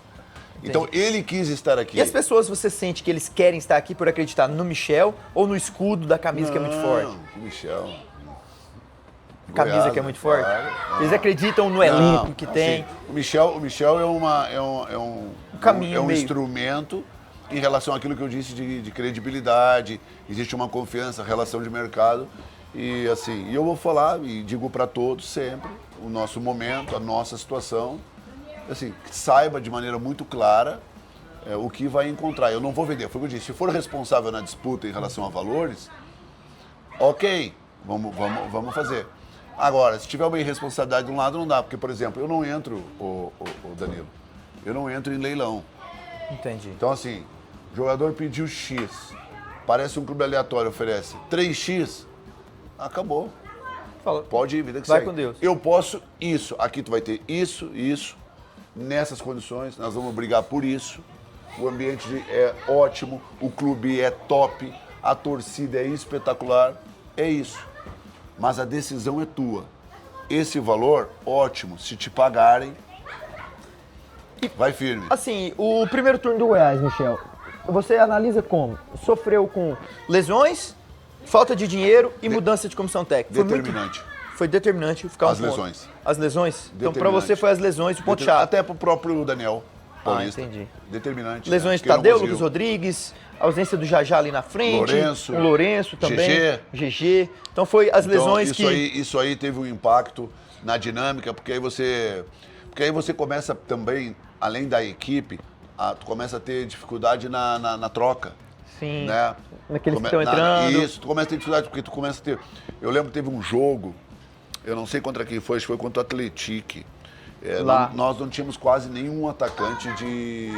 Então ele quis estar aqui. E as pessoas, você sente que eles querem estar aqui por acreditar no Michel ou no escudo da camisa que é muito forte? Não, Michel. Camisa Goiás, que é muito né? forte? Claro. Eles acreditam no elenco que tem. Assim, o Michel é caminho um meio. instrumento em relação àquilo que eu disse de credibilidade, existe uma confiança, relação de mercado. E assim, eu vou falar e digo para todos sempre o nosso momento, a nossa situação, assim, que saiba de maneira muito clara o que vai encontrar. Eu não vou vender, foi o que eu disse, se for responsável na disputa em relação a valores, ok, vamos fazer. Agora, se tiver uma irresponsabilidade de um lado, não dá, porque, por exemplo, eu não entro, o Danilo, eu não entro em leilão. Entendi. Então, assim, o jogador pediu X, parece um clube aleatório, oferece 3X, acabou. Fala. Pode ir, vida que Vai segue. com Deus. Eu posso isso, aqui tu vai ter isso, nessas condições, nós vamos brigar por isso. O ambiente é ótimo, o clube é top, a torcida é espetacular, é isso. Mas a decisão é tua. Esse valor, ótimo, se te pagarem, vai firme. Assim, o primeiro turno do Goiás, Michel, você analisa como? Sofreu com lesões, falta de dinheiro e mudança de comissão técnica. Determinante. Foi determinante ficar As um ponto. lesões. As lesões? Então, pra Determinante. você foi as lesões o ponto chave. Até pro próprio Daniel Paulista. entendi. Determinante. Lesões de Porque não Tadeu, conseguiu. Lucas Rodrigues, ausência do Jajá ali na frente. Lourenço. O Lourenço também. GG. GG. Então foi as Então, lesões isso que... isso aí teve um impacto na dinâmica, porque aí você começa também, além da equipe, tu começa a ter dificuldade na troca. Sim. Né? Naqueles que estão entrando. Isso, tu começa a ter dificuldade, porque tu começa a ter... Eu lembro que teve um jogo, eu não sei contra quem foi, acho que foi contra o Atlético. Lá. Nós não tínhamos quase nenhum atacante de...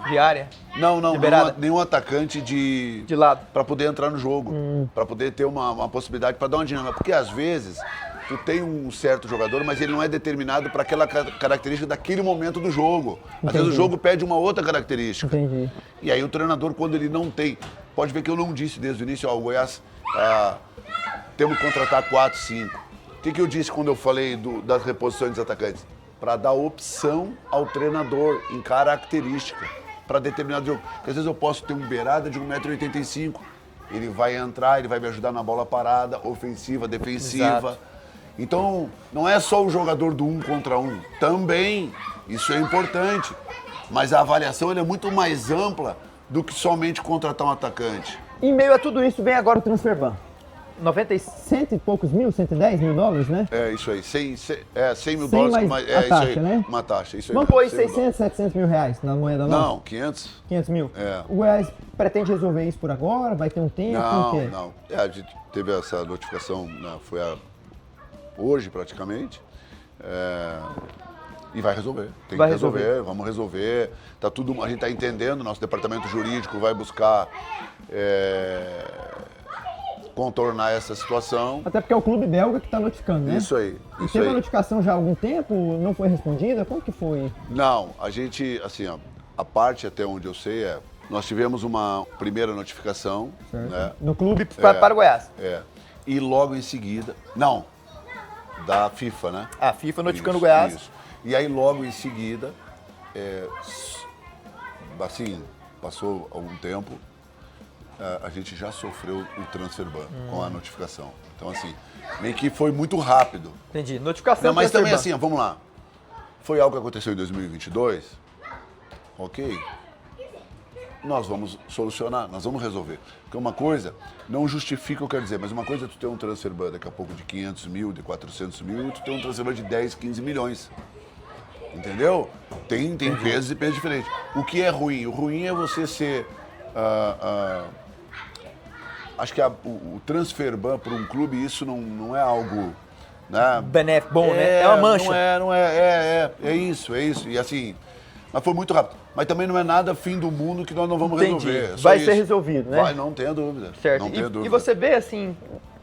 De área. Não, Liberada. nenhum atacante de lado. para poder entrar no jogo, para poder ter uma possibilidade, para dar uma dinâmica. Porque às vezes tu tem um certo jogador, mas ele não é determinado para aquela característica daquele momento do jogo. Às vezes o jogo pede uma outra característica. Entendi. E aí o treinador, quando ele não tem, pode ver que eu não disse desde o início, o Goiás temos que contratar 4, 5. O que eu disse quando eu falei das reposições dos atacantes? Para dar opção ao treinador em característica, para determinado jogo. Porque às vezes eu posso ter um beirada de 1,85 m, ele vai entrar, ele vai me ajudar na bola parada, ofensiva, defensiva. Exato. Então, não é só o jogador do 1 contra 1, também, isso é importante. Mas a avaliação ela é muito mais ampla do que somente contratar um atacante. Em meio a tudo isso, vem agora o Transferban. 100 e poucos mil, 110 mil dólares, né? É isso aí, 100 mil 100 dólares, mais é a isso taxa, aí, né? uma taxa, isso aí. Vamos mesmo, pôr aí 100 mil 600, 700 mil reais na moeda dólares. nova? Não, 500? 500 mil? É. O Goiás pretende resolver isso por agora? Vai ter um tempo? Como que é? Não. A gente teve essa notificação, foi hoje praticamente, e vai resolver. Tem Vai que resolver, vamos resolver. Tá tudo, a gente está entendendo, nosso departamento jurídico vai buscar contornar essa situação. Até porque é o clube belga que está notificando, né? Isso aí, E isso teve a aí. notificação já há algum tempo? Não foi respondida? Como que foi? Não, a gente, assim, a parte até onde eu sei nós tivemos uma primeira notificação, Certo. né? No clube? Para o Goiás. E logo em seguida, da FIFA, né? A FIFA notificando o Isso, Goiás. isso. E aí logo em seguida, assim, passou algum tempo, a gente já sofreu o transfer ban com a notificação. Então, assim, meio que foi muito rápido. Entendi. Notificação. Não, mas transfer também ban. assim, ó, vamos lá. Foi algo que aconteceu em 2022, ok? Nós vamos solucionar, nós vamos resolver. Porque uma coisa não justifica o que eu quero dizer, mas uma coisa é tu ter um transfer ban daqui a pouco de 500 mil, de 400 mil, e tu ter um transfer ban de 10, 15 milhões. Entendeu? Tem pesos e pesos diferentes. O que é ruim? O ruim é você ser... acho que o transfer ban para um clube, isso não é algo... Né? Benéfico, bom, né? É uma mancha. É isso. E assim, mas foi muito rápido. Mas também não é nada fim do mundo que nós não vamos Entendi. resolver. É só Vai isso. ser resolvido, né? Vai, não tenha dúvida. Certo. Não tenha dúvida. E você vê, assim,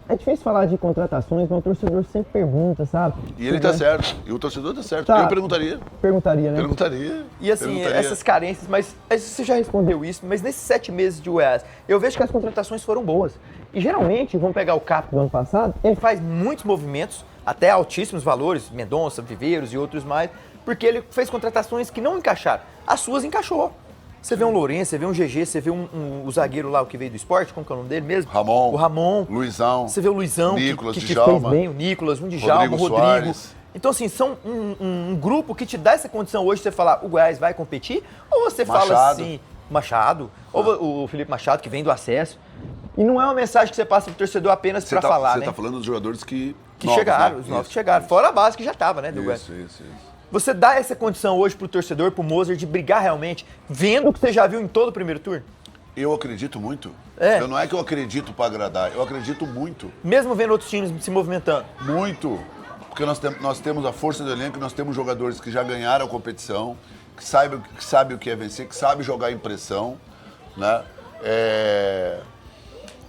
É difícil falar de contratações, mas o torcedor sempre pergunta, sabe? E ele tá certo. E o torcedor tá certo. Tá. Eu perguntaria. Perguntaria, né? e assim, essas carências, mas você já respondeu isso, mas nesses 7 meses de Goiás, eu vejo que as contratações foram boas. E geralmente, vamos pegar o Cap do ano passado, ele faz muitos movimentos, até altíssimos valores, Mendonça, Viveiros e outros mais, porque ele fez contratações que não encaixaram. As suas encaixou. Você vê um Lourenço, você vê um GG, você vê o zagueiro lá, o que veio do esporte, como que é o nome dele mesmo? Ramon. O Ramon. Luizão. Você vê o Luizão, Nicolas, que Djalma. fez bem, o Nicolas, um Djalma, o Rodrigo. Soares. Então, assim, são um grupo que te dá essa condição hoje de você falar, o Goiás vai competir, ou você fala Machado. assim, Machado, ou o Felipe Machado, que vem do acesso. E não é uma mensagem que você passa pro torcedor apenas para falar, Você né? tá falando dos jogadores que Que chegaram, né? os novos Isso. que chegaram. Fora a base que já estava, né, do Goiás. Isso. Você dá essa condição hoje pro torcedor, pro Mozart, de brigar realmente, vendo o que você já viu em todo o primeiro turno? Eu acredito muito. É. Eu não é que eu acredito para agradar, eu acredito muito. Mesmo vendo outros times se movimentando. Muito. Porque nós temos a força do elenco, nós temos jogadores que já ganharam a competição, que sabem o que é vencer, que sabem jogar em pressão, né?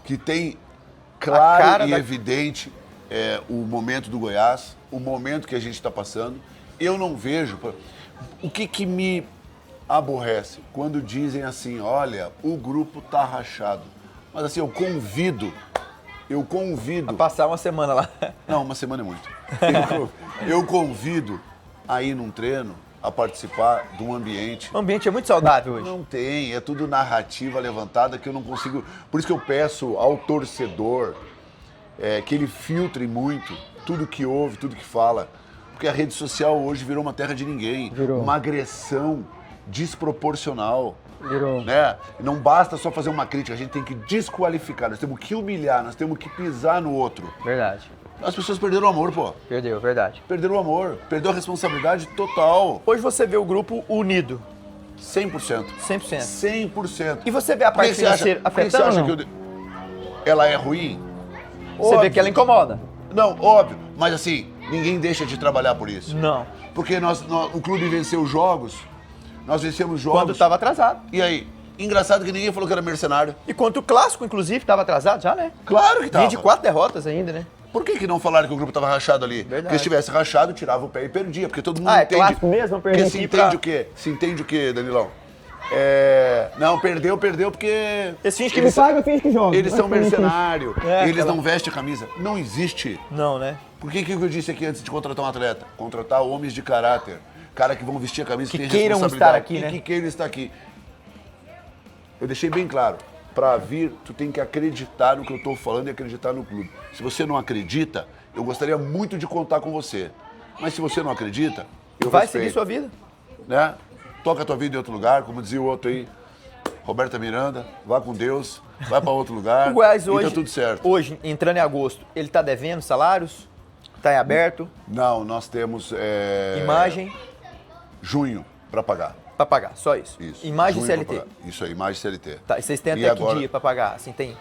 Que tem claro e evidente o momento do Goiás, o momento que a gente está passando. Eu não vejo... O que me aborrece? Quando dizem assim, olha, o grupo tá rachado. Mas assim, eu convido... A passar uma semana lá. Não, uma semana é muito. Eu convido a ir num treino, a participar de um ambiente. O ambiente é muito saudável hoje. Não tem, é tudo narrativa levantada que eu não consigo... Por isso que eu peço ao torcedor que ele filtre muito tudo que ouve, tudo que fala. Porque a rede social hoje virou uma terra de ninguém. Virou. Uma agressão desproporcional. Virou. Né? Não basta só fazer uma crítica, a gente tem que desqualificar, nós temos que humilhar, nós temos que pisar no outro. Verdade. As pessoas perderam o amor, pô. Perdeu, verdade. Perderam o amor, perdeu a responsabilidade total. Hoje você vê o grupo unido, 100%. 100%. 100%. E você vê a parte financeira Por que você afetando acha ou não? que ela é ruim? Você vê Óbvio. que ela incomoda? Não, óbvio. Mas assim, ninguém deixa de trabalhar por isso. Não. Porque o clube venceu jogos, nós vencemos jogos. Quando estava atrasado. E aí? Engraçado que ninguém falou que era mercenário. E quanto o clássico, inclusive, estava atrasado já, né? Claro que tava. Vinha de 4 derrotas ainda, né? Por que não falaram que o grupo estava rachado ali? Verdade. Porque se tivesse rachado, tirava o pé e perdia. Porque todo mundo Ah, é entende. clássico mesmo? Vamos perder Porque se aqui entende pra- o quê? Se entende o quê, Danilão? Não, perdeu porque... Esse finge que Ele paga, finge que joga. Eles são Basicamente isso. mercenários, eles aquela- não vestem a camisa. Não existe. Não, né? Por que eu disse aqui antes de contratar um atleta? Contratar homens de caráter, cara que vão vestir a camisa, Que tem queiram responsabilidade, estar aqui, e né? que queiram estar aqui. Eu deixei bem claro, para vir, tu tem que acreditar no que eu estou falando e acreditar no clube. Se você não acredita, eu gostaria muito de contar com você. Mas se você não acredita, eu Vai respeito, seguir sua vida. né? Toca a tua vida em outro lugar, como dizia o outro aí, Roberta Miranda, vá com Deus, vai para outro lugar O Goiás e hoje, tá tudo certo. hoje, entrando em agosto, ele tá devendo salários? Tá em aberto? Não, nós temos Imagem junho para pagar. pra pagar, só isso. Isso. Imagem junho pra CLT. pagar. Isso aí, imagem CLT. Tá, e vocês têm E até que agora- dia pra pagar? Assim, tem?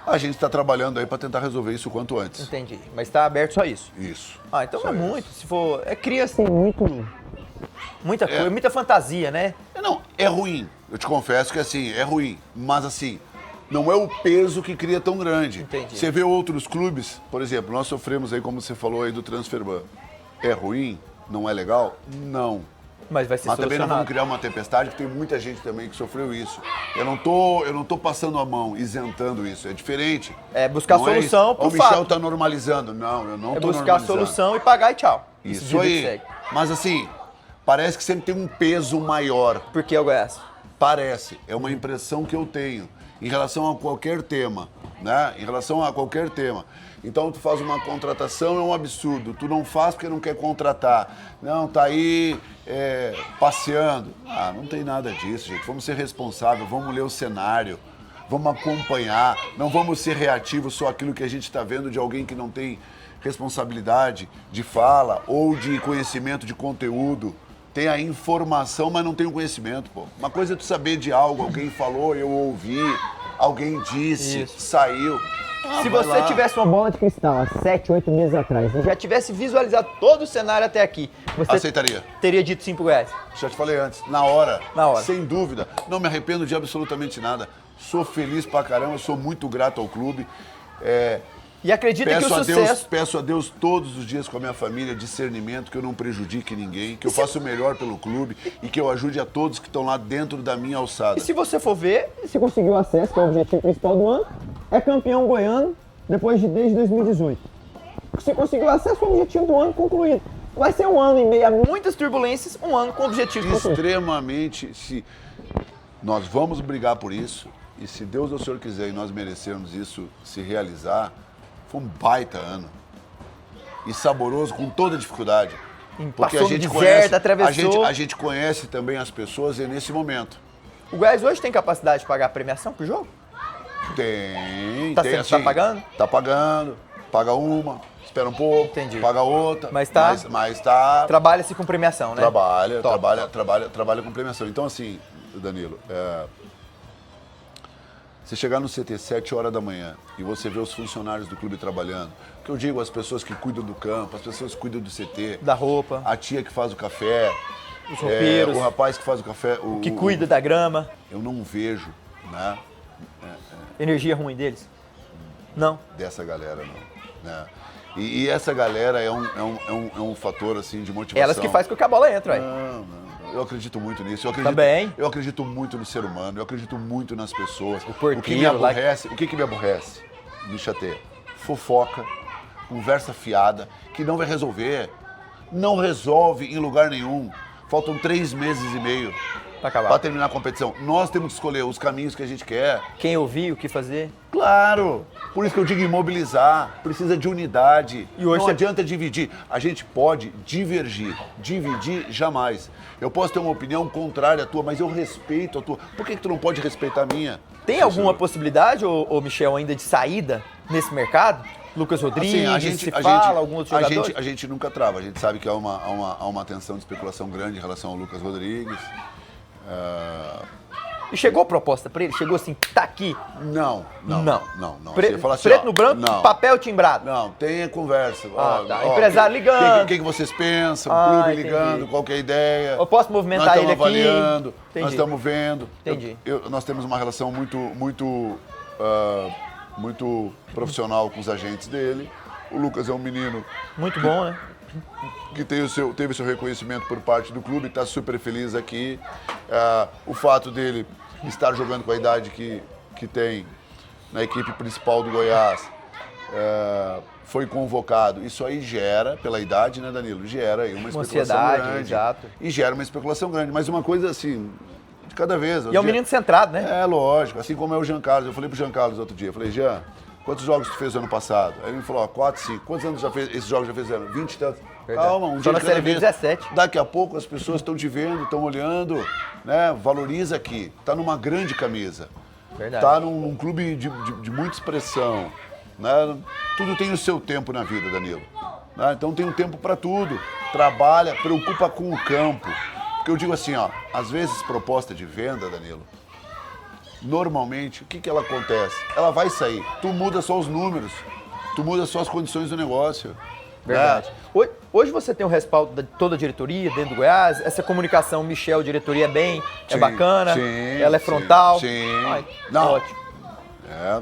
A gente está trabalhando aí para tentar resolver isso o quanto antes. Entendi. Mas tá aberto só isso. Isso. Ah, então Só não é isso. muito. Se for. Cria assim, Tem muito. muita coisa, muita fantasia, né? Não, é ruim. Eu te confesso que assim, é ruim. Mas assim, não é o peso que cria tão grande. Entendi. Você vê outros clubes, por exemplo, nós sofremos aí, como você falou aí, do transfer ban. É ruim? Não é legal? Não. Mas vai ser Mas também não vamos solucionado. criar uma tempestade, que tem muita gente também que sofreu isso. Eu não tô passando a mão, isentando isso. É diferente. É buscar Não solução isso. pro O Michel fato. tá normalizando. Não, eu não É tô buscar a normalizando. solução e pagar e tchau. E Isso vida que aí. segue. Mas assim, parece que sempre tem um peso maior. Por que o Goiás? Parece, é uma impressão que eu tenho em relação a qualquer tema, né? Em relação a qualquer tema. Então tu faz uma contratação, é um absurdo. Tu não faz porque não quer contratar. Não, tá aí passeando. Ah, não tem nada disso, gente. Vamos ser responsáveis, vamos ler o cenário, vamos acompanhar. Não vamos ser reativos só aquilo que a gente está vendo de alguém que não tem responsabilidade de fala ou de conhecimento de conteúdo. Tem a informação, mas não tem o conhecimento, pô. Uma coisa é tu saber de algo, alguém falou, eu ouvi, alguém disse, saiu. Se você tivesse uma bola de cristal há 7, 8 meses atrás e já tivesse visualizado todo o cenário até aqui, você Aceitaria. teria dito R$5? Já te falei antes, na hora. Na hora. Sem dúvida. Não me arrependo de absolutamente nada. Sou feliz pra caramba, sou muito grato ao clube. E acredita que o sucesso... Peço a Deus todos os dias com a minha família discernimento, que eu não prejudique ninguém, que eu faça o melhor pelo clube e que eu ajude a todos que estão lá dentro da minha alçada. E se você for ver, Se conseguiu acesso, que é o objetivo principal do ano, é campeão goiano desde 2018. Se conseguiu acesso, é o objetivo do ano concluído. Vai ser um ano e meio, muitas turbulências, um ano com objetivo concluído. Extremamente, se nós vamos brigar por isso, e se Deus ou o Senhor quiser e nós merecermos isso se realizar, foi um baita ano. E saboroso, com toda dificuldade. Porque Passou no deserto, atravessou. a gente conhece também as pessoas e nesse momento. O Goiás hoje tem capacidade de pagar a premiação pro jogo? Tem, Tá tem certo, tá pagando? Tá pagando, paga uma, espera um pouco, Entendi. paga outra. Mas tá- Mas tá... Trabalha-se com premiação, né? Trabalha, Top, trabalha com premiação. Então, assim, Danilo, você chegar no CT 7 horas da manhã e você vê os funcionários do clube trabalhando, que eu digo, as pessoas que cuidam do campo, as pessoas que cuidam do CT, Da roupa, a tia que faz o café, os roupeiros, o rapaz que faz o café, que cuida da grama, eu não vejo, né, energia ruim deles. Não. dessa galera, não. Né? E essa galera é um fator, assim, de motivação. Elas que faz com que a bola entra, aí. Não. Eu acredito muito nisso. Também. Eu acredito muito no ser humano. Eu acredito muito nas pessoas. porteiro, O que me aborrece, o que me aborrece, me chateia? Fofoca, conversa fiada, que não vai resolver. Não resolve em lugar nenhum. Faltam 3 meses e meio Pra acabar. para terminar a competição. Nós temos que escolher os caminhos que a gente quer. Quem ouvir, o que fazer. Claro! Por isso que eu digo imobilizar, precisa de unidade. E hoje não você- adianta dividir. A gente pode divergir, dividir jamais. Eu posso ter uma opinião contrária à tua, mas eu respeito a tua. Por que tu não pode respeitar a minha? Tem alguma possibilidade, ô Michel, ainda de saída nesse mercado? Lucas Rodrigues, algum outro jogador? A gente nunca trava. A gente sabe que há uma tensão de especulação grande em relação ao Lucas Rodrigues. E chegou a proposta pra ele? Chegou assim, tá aqui. Não. Pre- Você ia falar assim, preto ó, no branco, não. papel timbrado. Não, tem conversa. Ah, tá. Empresário ligando. O que vocês pensam? Ah, Clube entendi. ligando, qual que é a ideia? Eu posso movimentar Nós ele estamos aqui. avaliando, Entendi. nós estamos vendo. Entendi. Nós temos uma relação muito profissional com os agentes dele. O Lucas é um menino Muito bom, né? que teve o seu reconhecimento por parte do clube, está super feliz aqui. O fato dele estar jogando com a idade que tem na equipe principal do Goiás, foi convocado. Isso aí gera, pela idade, né, Danilo? Gera aí uma especulação ansiedade, grande. exato. E gera uma especulação grande. Mas uma coisa assim, de cada vez. E é um menino centrado, né? É, lógico. Assim como é o Jean Carlos. Eu falei pro Jean Carlos outro dia. Eu falei, Jean, quantos jogos tu fez ano passado? Aí ele me falou, 4, 5. Quantos anos já fez, esses jogos já fizeram? 20 e tantos. Verdade. Calma, Só dia na de cada Série B, vez. 17. Daqui a pouco as pessoas estão te vendo, estão olhando, né? Valoriza aqui. Tá numa grande camisa. Verdade. Tá num clube de muita expressão. Né? Tudo tem o seu tempo na vida, Danilo. Né? Então tem um tempo para tudo. Trabalha, preocupa com o campo. Porque eu digo assim, ó, às vezes proposta de venda, Danilo, normalmente, o que ela acontece? Ela vai sair. Tu muda só os números. Tu muda só as condições do negócio. Verdade. Né? Hoje você tem o respaldo de toda a diretoria dentro do Goiás. Essa comunicação, Michel, diretoria é bem, é Sim, bacana. sim, Ela é frontal. Sim. Ai, Não. ótimo.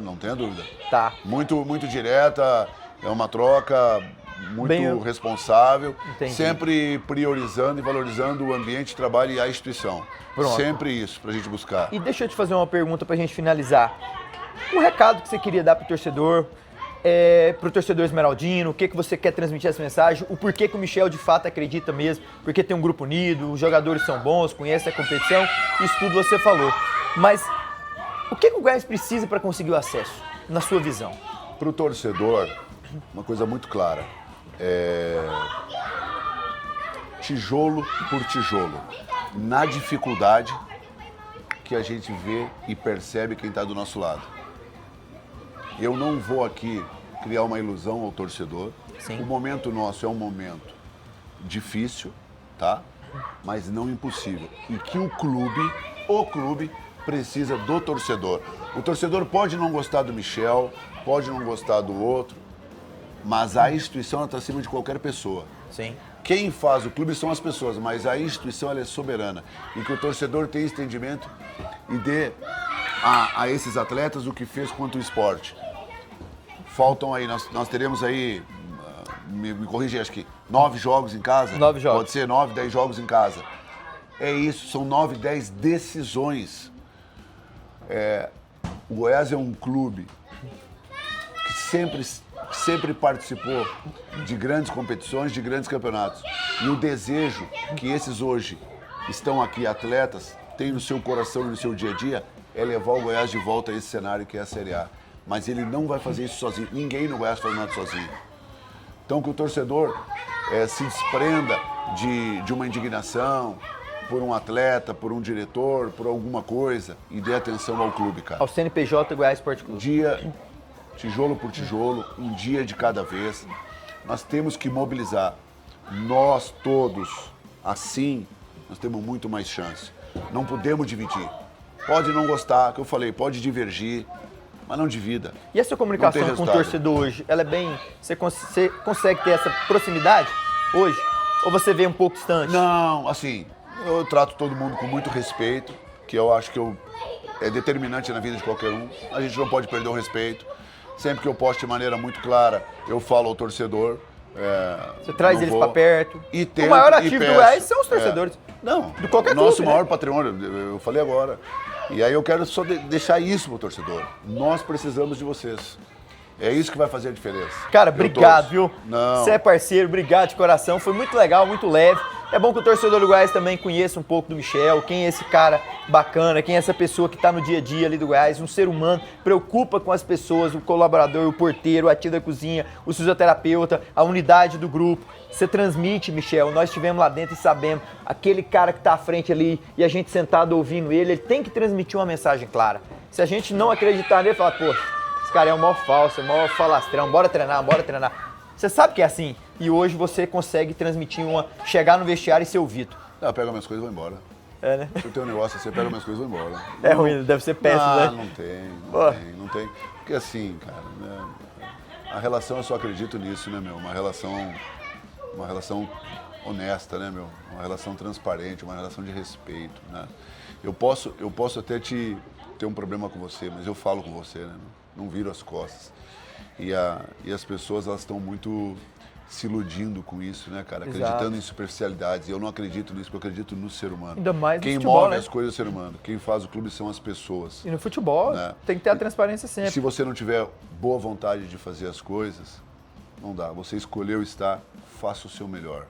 Não tenha dúvida. Tá. Muito direta, é uma troca muito Bem, responsável, Entendi. sempre priorizando e valorizando o ambiente de trabalho e a instituição. Pronto. Sempre isso pra gente buscar. E deixa eu te fazer uma pergunta pra gente finalizar. Um recado que você queria dar pro torcedor, para o torcedor esmeraldino, o que você quer transmitir essa mensagem, o porquê que o Michel de fato acredita mesmo, porque tem um grupo unido, os jogadores são bons, conhecem a competição, isso tudo você falou. Mas o que o Goiás precisa para conseguir o acesso, na sua visão? Para o torcedor, uma coisa muito clara, tijolo por tijolo, na dificuldade que a gente vê e percebe quem está do nosso lado. Eu não vou aqui criar uma ilusão ao torcedor. Sim. O momento nosso é um momento difícil, tá? Mas não impossível. E que o clube precisa do torcedor. O torcedor pode não gostar do Michel, pode não gostar do outro, mas a instituição está acima de qualquer pessoa. Sim. Quem faz o clube são as pessoas, mas a instituição ela é soberana. E que o torcedor tenha esse entendimento e dê a esses atletas o que fez quanto o esporte. Faltam aí, nós teremos aí, me corrija, acho que 9 jogos em casa. 9 jogos. Pode ser 9, 10 jogos em casa. É isso, são 9, 10 decisões. O Goiás é um clube que sempre participou de grandes competições, de grandes campeonatos. E o desejo que esses hoje estão aqui, atletas, têm no seu coração e no seu dia a dia, é levar o Goiás de volta a esse cenário que é a Série A. Mas ele não vai fazer isso sozinho. Ninguém no Goiás faz nada sozinho. Então que o torcedor se desprenda de uma indignação por um atleta, por um diretor, por alguma coisa e dê atenção ao clube, cara. Ao CNPJ Goiás Esporte Clube. Tijolo por tijolo, um dia de cada vez. Nós temos que mobilizar. Nós todos, assim, nós temos muito mais chance. Não podemos dividir. Pode não gostar, que eu falei, pode divergir, mas não divida. E essa comunicação com o torcedor hoje, ela é bem... Você consegue ter essa proximidade hoje? Ou você vê um pouco distante? Não, assim, eu trato todo mundo com muito respeito, que eu acho que é determinante na vida de qualquer um. A gente não pode perder o respeito. Sempre que eu posto de maneira muito clara, eu falo ao torcedor. Você traz eles para perto. E tento, o maior ativo do Goiás são os torcedores. Não, de qualquer nosso clube, maior né? patrimônio, eu falei agora. E aí eu quero só deixar isso pro torcedor. Nós precisamos de vocês. É isso que vai fazer a diferença. Cara, obrigado, viu? Não. Você é parceiro, obrigado de coração. Foi muito legal, muito leve. É bom que o torcedor do Goiás também conheça um pouco do Michel, quem é esse cara bacana, quem é essa pessoa que está no dia a dia ali do Goiás, um ser humano, preocupa com as pessoas, o colaborador, o porteiro, a tia da cozinha, o fisioterapeuta, a unidade do grupo. Você transmite, Michel, nós estivemos lá dentro e sabemos, aquele cara que está à frente ali e a gente sentado ouvindo ele tem que transmitir uma mensagem clara. Se a gente não acreditar nele, falar, pô, esse cara é um maior falso, é um maior falastrão, bora treinar, bora treinar. Você sabe que é assim. E hoje você consegue transmitir chegar no vestiário e ser ouvido. Não, pega minhas coisas e vou embora. É, né? Se eu tenho um negócio assim, pega minhas coisas e vou embora. É ruim, deve ser péssimo, né? Não tem. Porque assim, cara, né, a relação, eu só acredito nisso, né, meu? Uma relação honesta, né, meu? Uma relação transparente, uma relação de respeito, né? Eu posso até ter um problema com você, mas eu falo com você, né? Não viro as costas. E as pessoas, elas estão muito se iludindo com isso, né, cara? Exato. Acreditando em superficialidades. E eu não acredito nisso, porque eu acredito no ser humano. Ainda mais no Quem futebol, move né? as coisas é o ser humano. Quem faz o clube são as pessoas. E no futebol Né? tem que ter a transparência E sempre. se você não tiver boa vontade de fazer as coisas, não dá. Você escolheu estar, faça o seu melhor.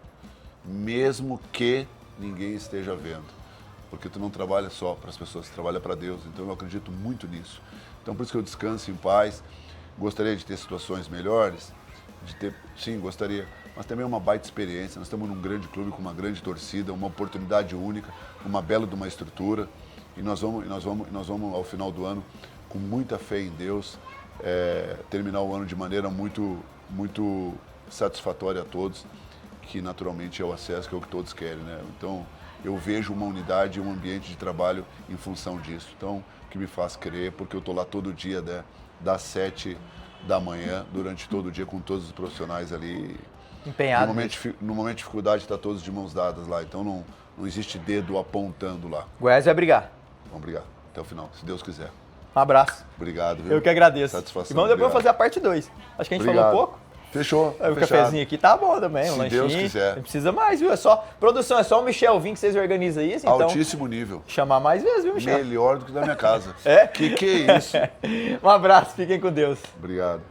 Mesmo que ninguém esteja vendo. Porque tu não trabalha só para as pessoas, tu trabalha para Deus. Então eu acredito muito nisso. Então por isso que eu descanso em paz. Gostaria de ter situações melhores, sim, gostaria, mas também é uma baita experiência. Nós estamos num grande clube com uma grande torcida, uma oportunidade única, uma bela de uma estrutura, e nós vamos ao final do ano, com muita fé em Deus, terminar o ano de maneira muito, muito satisfatória a todos, que naturalmente é o acesso, que é o que todos querem, né? Então, eu vejo uma unidade, um ambiente de trabalho em função disso. Então, o que me faz crer, porque eu estou lá todo dia, né? Das 7 da manhã, durante todo o dia, com todos os profissionais ali. Empenhado. No momento de dificuldade, está todos de mãos dadas lá. Então não existe dedo apontando lá. Goiás vai brigar. Vamos brigar até o final, se Deus quiser. Um abraço. Obrigado, viu? Eu que agradeço. Satisfação. E vamos depois obrigado. fazer a parte 2. Acho que a gente Obrigado. falou pouco. Fechou. O fechado. cafezinho aqui tá bom também, um Se lanchinho. Deus quiser. Não precisa mais, viu? Produção, é só o Michel vir que vocês organizam isso, então... Altíssimo nível. Chamar mais vezes, viu, Michel? Melhor do que da minha casa. É? Que é isso? Um abraço, fiquem com Deus. Obrigado.